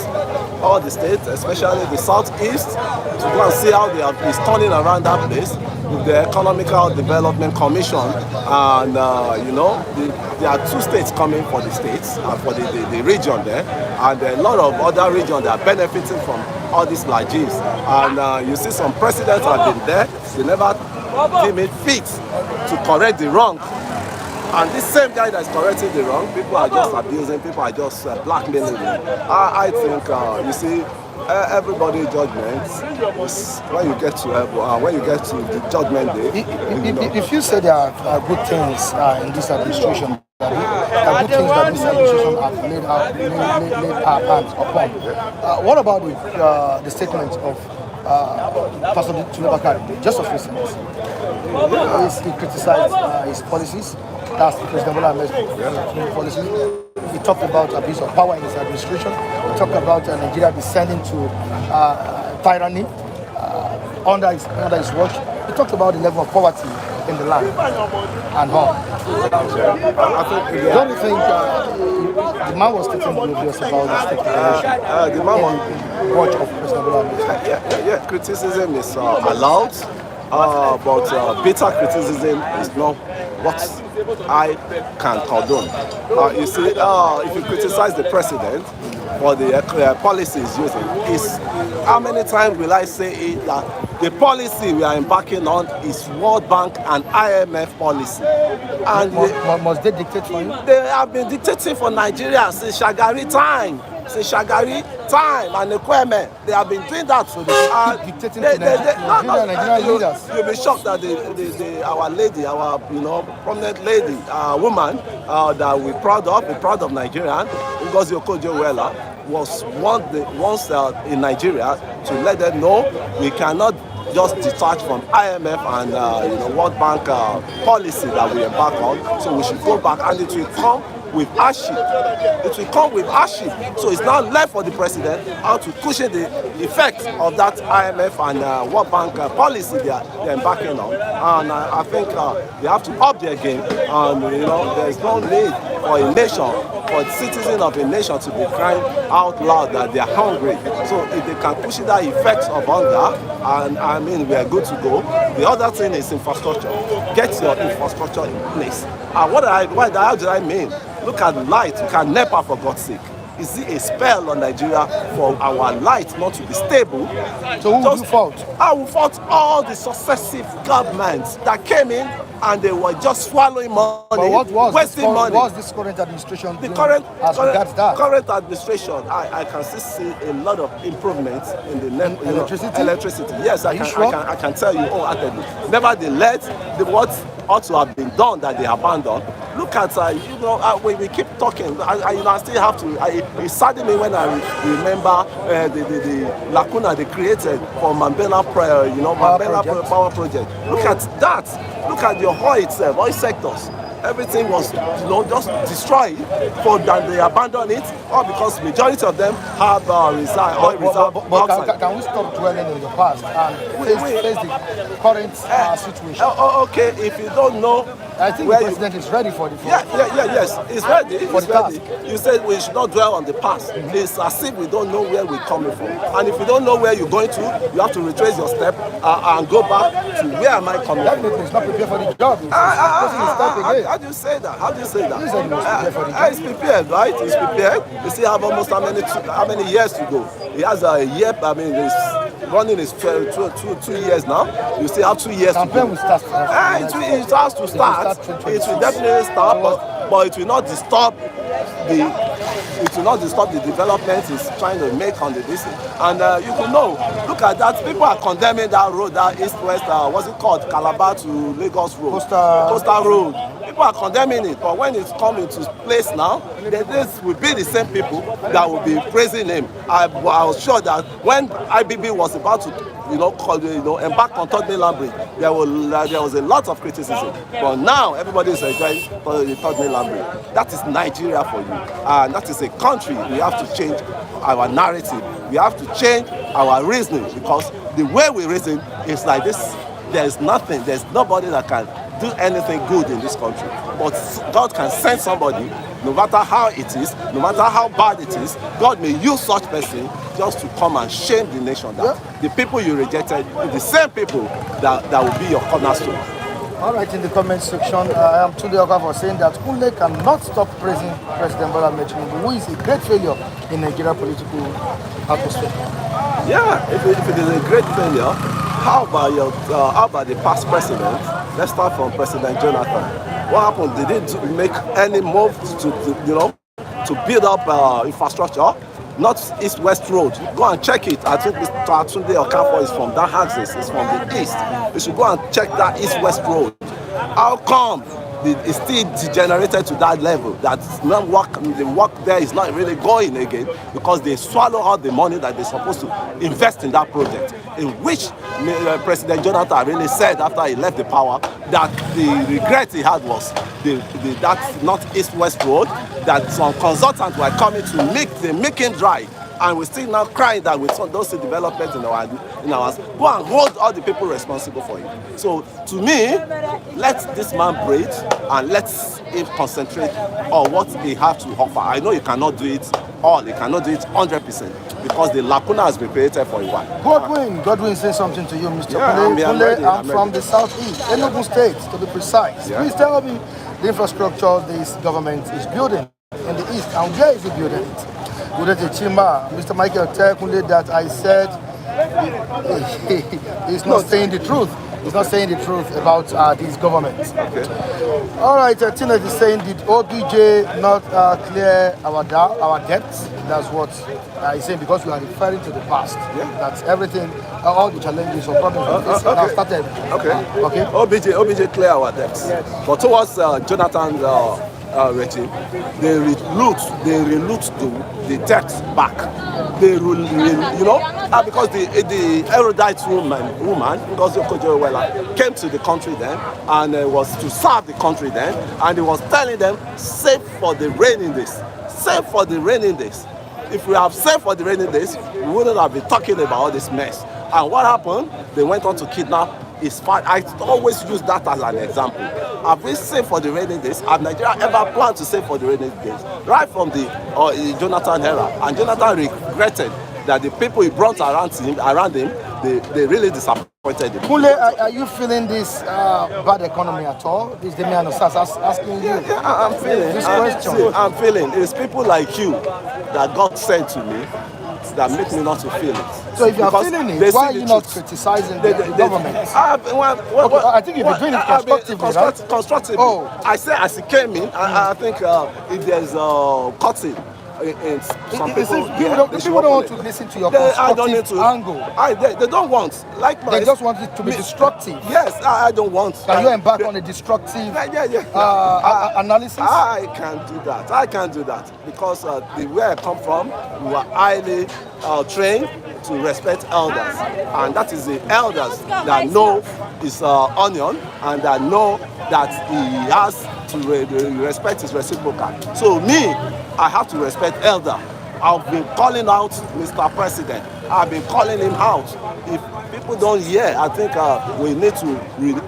all the states, especially the southeast, to go and see how they are turning around that place with the Economical Development Commission. And there are 2 states coming for the states and for the region there, and a lot of other regions that are benefiting from all these regimes. And you see some presidents have been there, they never deem it fit to correct the wrong. And this same guy that's correcting the wrong, people are just abusing, people are just blackmailing him. I think, you see, everybody's judgment is when you get to heaven, when you get to the judgment day. If you say there are good things in this administration, there are good things that this administration have laid our hands upon. What about the statement of Pastor Tunde Bakare, just of recent? He criticized his policies, that's President Bola Tinubu policies. He talked about abuse of power in his administration. He talked about Nigeria descending to tyranny under his watch. He talked about the level of poverty in the land and all. Don't you think the man was stating the obvious about the state of The man was watch of President Bola? yeah, criticism is allowed, but bitter criticism is not what I can condone. You see, if you criticize the president for the policies using, is how many times will I say it that the policy we are embarking on is World Bank and IMF policy, and Must they dictate for you? they have been dictating for Nigeria since Shagari time. And Ekweme, they have been doing that. So they keep dictating to Nigerian leaders. You'll be shocked that our lady, our prominent lady, woman that we're proud of Nigerian, Ngozi Okonjo-Iweala, was once in Nigeria to let them know we cannot just detach from IMF and World Bank policy that we embark on. So we should go back, and it will come with hardship. So it's now left for the president how to cushion the effects of that IMF and World Bank policy they're embarking on. And I think they have to up their game. And there's no need for a nation, for the citizens of a nation to be crying out loud that they are hungry. So if they can cushion that effects of hunger, and I mean we are good to go. The other thing is infrastructure. Get your infrastructure in place. And how did I mean? Look at the light. Look at NEPA, for God's sake. Is it a spell on Nigeria for our light not to be stable? So who would you fault? I will fault all the successive governments that came in and they were just swallowing money, wasting money. What was this current administration The doing current administration, I can still see a lot of improvements in the electricity. Yes, I can tell you wholeheartedly. Nevertheless, what ought to have been done that they abandoned. Look at we keep talking. I still have to. It saddened me when I remember the lacuna they created for Mambela Power Project. Look at that. Look at your oil sectors. Everything was just destroyed than they abandoned it, all because majority of them have oil reserve. But can we stop dwelling in the past and face the current situation? Okay, if you don't know, I think the president is ready for the yes, he's ready. You said we should not dwell on the past. It's as if we don't know where we're coming from. And if you don't know where you're going to, you have to retrace your step and go back to where am I coming from. Definitely, it's not prepared for the job. How do you say that? He's prepared, right? He's prepared. You see, have almost how many years to go? He has a year. I mean, he's running his 2 years now. You still have 2 years to go. It has to start. It will definitely start, but it will not disturb the development he's trying to make on the district. And you can know, look at that. People are condemning that road, that east-west, what's it called, Calabar to Lagos Road, Coastal Road. People are condemning it, but when it's coming to place now, this will be the same people that will be praising him. I was sure that when IBB was about to embark on third mainland bridge, there was a lot of criticism. But now everybody is enjoying the third mainland bridge. That is Nigeria for you, and that is a country. We have to change our narrative. We have to change our reasoning, because the way we reason is like this. There's nobody that can do anything good in this country. But God can send somebody, no matter how it is, no matter how bad it is, God may use such person just to come and shame the nation. That the people you rejected is the same people that will be your cornerstone. All right, in the comment section, I am Tunde Bakare saying that Kunle cannot stop praising President Bola Tinubu, who is a great failure in Nigeria political atmosphere. Yeah, if it is a great failure, how about the past president? Let's start from President Jonathan. What happened? They didn't make any moves to build up infrastructure. North-East-West Road. Go and check it. I think Mr. Tunde Bakare is from that axis. It's from the east. You should go and check that East-West Road. How come it's still degenerated to that level that the work there is not really going again because they swallow all the money that they're supposed to invest in that project, in which President Jonathan really said after he left the power that the regret he had was that North-East-West Road, that some consultants were coming to make it dry. And we're still now crying that with those developments in our go and hold all the people responsible for it. So to me, let this man breathe and let's him concentrate on what he has to offer. I know he cannot do it all, he cannot do it 100% because the lacuna has been created for a while. Godwin says something to you, Mr. Yeah, I'm from the southeast, Enugu State to be precise. Yeah. Please tell me the infrastructure this government is building in the east and where is it building it? Mr. Michael, tell Kunle that I said he's not saying the truth. He's not saying the truth about this government. Okay. All right, Tina is saying, did OBJ not clear our debts? That's what he's saying because we are referring to the past. Yeah. That's everything, all the challenges or problems have started. Okay. OBJ clear our debts. Yes. But towards Jonathan's regime, they reloot the debt back. They because the erudite woman because Okojo came to the country then and was to serve the country then, and he was telling them, save for the raining days. Save for the raining days. If we have saved for the raining days, we wouldn't have been talking about all this mess. And what happened? They went on to kidnap his father. I always use that as an example. Have we saved for the rainy days? Have Nigeria ever planned to save for the rainy days? Right from the Jonathan era. And Jonathan regretted that the people he brought around him, they really disappointed him. Kunle, are you feeling this bad economy at all? This Demian starts asking you. Yeah, I'm feeling this question. I'm feeling. It's people like you that God sent to me that make me not to feel it. So if you are feeling it, why are you not criticizing the government? I think you've been doing it constructively, right? Constructively. Oh. I say as it came in, I think if there's cutting in some people, people don't want to listen to your constructive angle. They don't want. They just want it to be destructive. Yes, I don't want. Can you embark on a destructive analysis? I can't do that because the where I come from, we were highly trained to respect elders, and that is the elders that know his onion and that know that he has to respect his reciprocal. So me, I have to respect elder. I've been calling out Mr. President. I've been calling him out. If people don't hear, I think we need to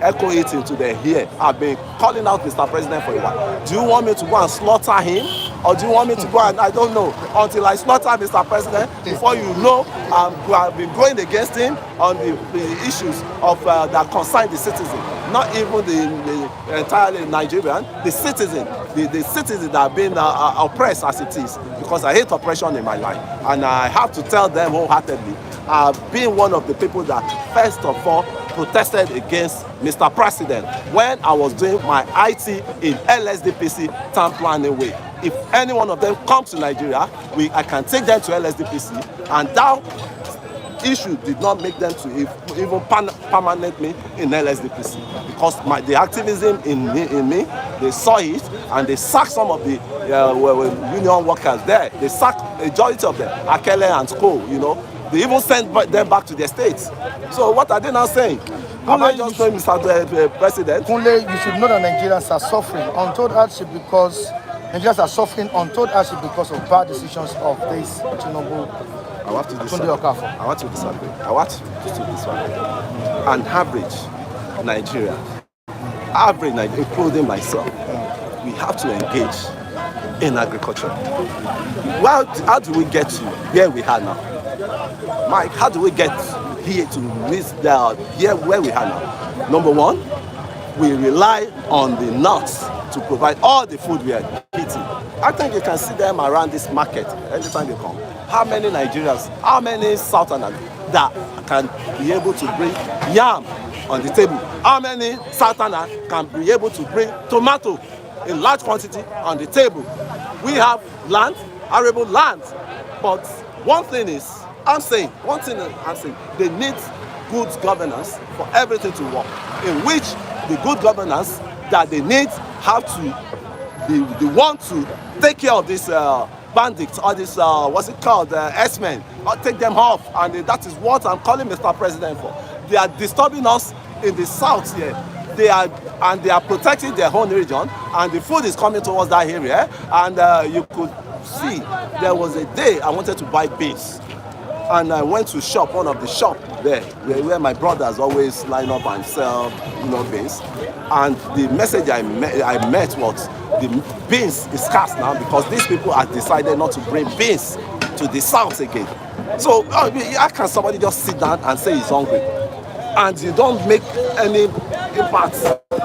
echo it into their ear. I've been calling out Mr. President for a while. Do you want me to go and slaughter him? Or do you want me to go and, I don't know, until I slaughter Mr. President, before you know, I've been going against him on the issues of that concern the citizen. Not even the entirely Nigerian, the citizen that have been oppressed as it is, because I hate oppression in my life. And I have to tell them wholeheartedly, I've been one of the people that first of all protested against Mr. President when I was doing my IT in LSDPC town planning way. If any one of them comes to Nigeria, I can take them to LSDPC, and that issue did not make them to even permanent me in LSDPC, because the activism in me, they saw it and they sacked some of the union workers there. They sacked majority of them, Akele and Co. They even sent them back to their states. So what are they now saying? Am I just saying, Mr. President? Kunle, you should know that Nigerians are suffering untold hardship because Nigerians are suffering untold hardship because of bad decisions of this Tinubu. I want to disagree. I want to disagree. An average Nigeria, including myself, we have to engage in agriculture. Well, how do we get to where we are now? Mike, how do we get here to here where we are now? Number one, we rely on the North to provide all the food we are eating. I think you can see them around this market anytime you come. How many Nigerians, how many Southerners that can be able to bring yam on the table? How many Southerners can be able to bring tomato in large quantity on the table? We have land, arable land, But one thing I'm saying, they need good governance for everything to work, in which the good governance that they need have to be the one to take care of these bandits, or this, S-men, or take them off. And that is what I'm calling Mr. President for. They are disturbing us in the south here. They are protecting their own region, and the food is coming towards that area. And you could see there was a day I wanted to buy beans, and I went to one of the shop there where my brothers always line up and sell, beans. And the message I met was the beans is scarce now because these people have decided not to bring beans to the south again. So how can somebody just sit down and say he's hungry, and you don't make any impact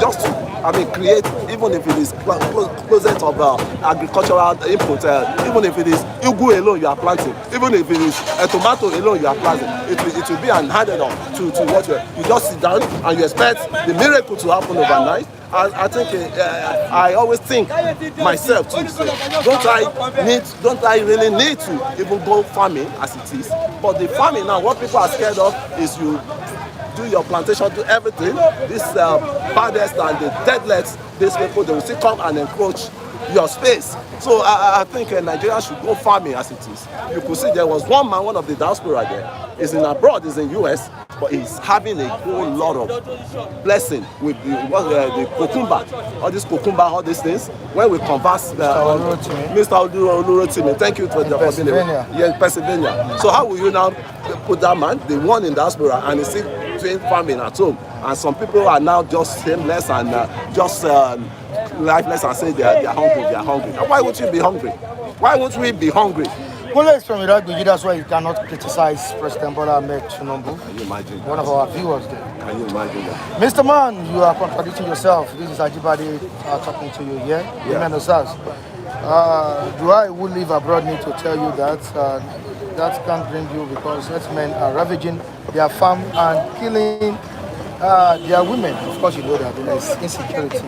just to create, even if it is closet of agricultural input, even if it is ugu alone you are planting, even if it is a tomato alone you are planting, it will be handed on to what you just sit down and you expect the miracle to happen overnight. I think I always think myself too, don't I really need to even go farming as it is? But the farming now, what people are scared of is you do your plantation, do everything. This baddest and the deadlets, these people, they will still come and encroach your space. So I think Nigeria should go farming as it is. You could see there was one man, one of the diaspora there, is in abroad, is in US, but he's having a whole lot of blessing with the cucumber, all these things. When we converse, Mr. Olurotimi, thank you for being here. Yes, Pennsylvania. So how will you now put that man, the one in diaspora, and he's still doing farming at home? And some people are now just shameless and just lifeless and say they are hungry. And why would you be hungry? Why won't we be hungry? Bullets from Iraq, that's why you cannot criticize President Bola Tinubu. Can you imagine? One of our viewers there. Can you imagine that? Mr. Man, you are contradicting yourself. This is Ajibade talking to you here. Yeah. Do I who live abroad need to tell you that that can't bring you because men are ravaging their farm and killing their women? Of course, you know that there is insecurity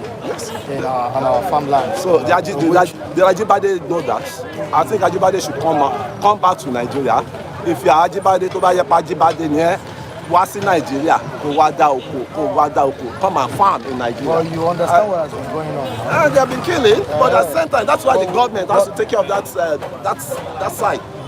on our farmland. So the Ajibade know that. I think Ajibade should come back to Nigeria. If you are Ajibade, to buy Ajibade near Wasi Nigeria, to Wada Oko, come and farm in Nigeria. Well, you understand what has been going on. They have been killing, but at the same time, that's why the government has to take care of that side.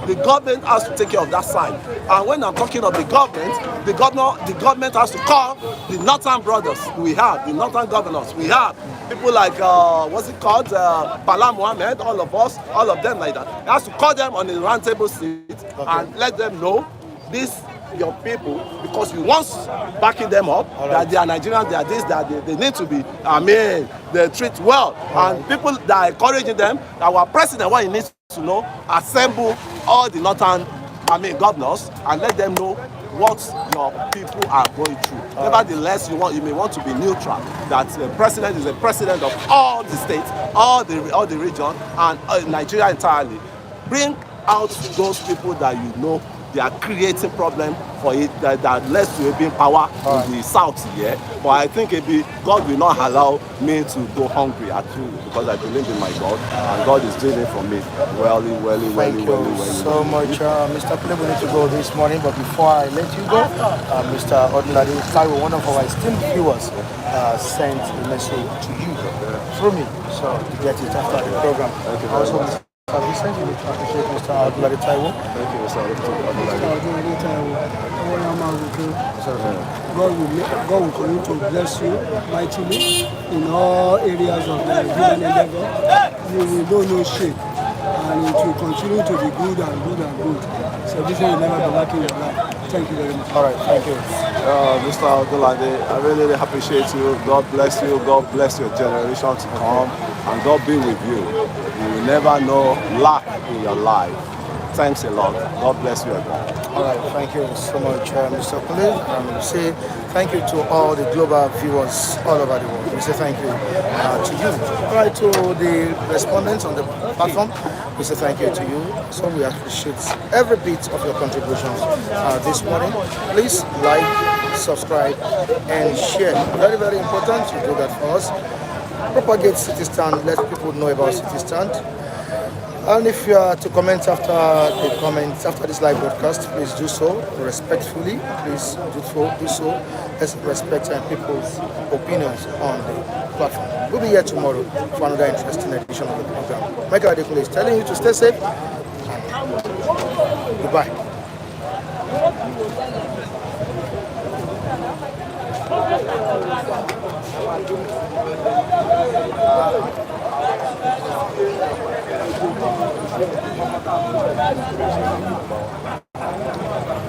The government has to take care of that side. And when I'm talking of the government has to call the northern brothers we have, the northern governors we have. People like, Bala Mohammed, all of them like that. He has to call them on the round table seat and let them know this, your people, because we once backing them up, that they are Nigerians, they are this, they need to be, they treat well. And people that are encouraging them, our president, what he needs to know, assemble all the northern governors and let them know what your people are going through. Nevertheless, you may want to be neutral, that the president is the president of all the states, all the region, and Nigeria entirely. Bring out those people that you know they are creating problem for it that leads to being power in the south here. But I think God will not allow me to go hungry at all because I believe in my God and God is doing it for me. Thank you so much, Mr. Philip. We need to go this morning, but before I let you go, Mr. Odunlade Taiwo, one of our esteemed viewers, sent a message to you through me, so you get it after the program. Thank you also, Mr. Vincent, you need to appreciate Mr. Odunlade Taiwo. Thank you, Mr. God will continue to bless you mightily in all areas of the human endeavor. You will know no shame, and it will continue to be good and good and good. So this will never be lacking in your life. Thank you very much. All right, thank you. Mr. Odunlade, I really appreciate you. God bless you. God bless your generation to come, and God be with you. You will never know lack in your life. Thanks a lot. God bless you again. All right, thank you so much, Mr. Philip. We say thank you to all the global viewers all over the world. We say thank you to you. All right, to the respondents on the platform, we say thank you to you. So we appreciate every bit of your contributions this morning. Please like, subscribe, and share. Very, very important. You do that for us. Propagate City Stand. Let people know about City Stand. And if you are to comment after this live broadcast, please do so respectfully. Please do so. Let's respect people's opinions on the platform. We'll be here tomorrow for another interesting edition of the program. Michael Adekule is telling you to stay safe. And goodbye.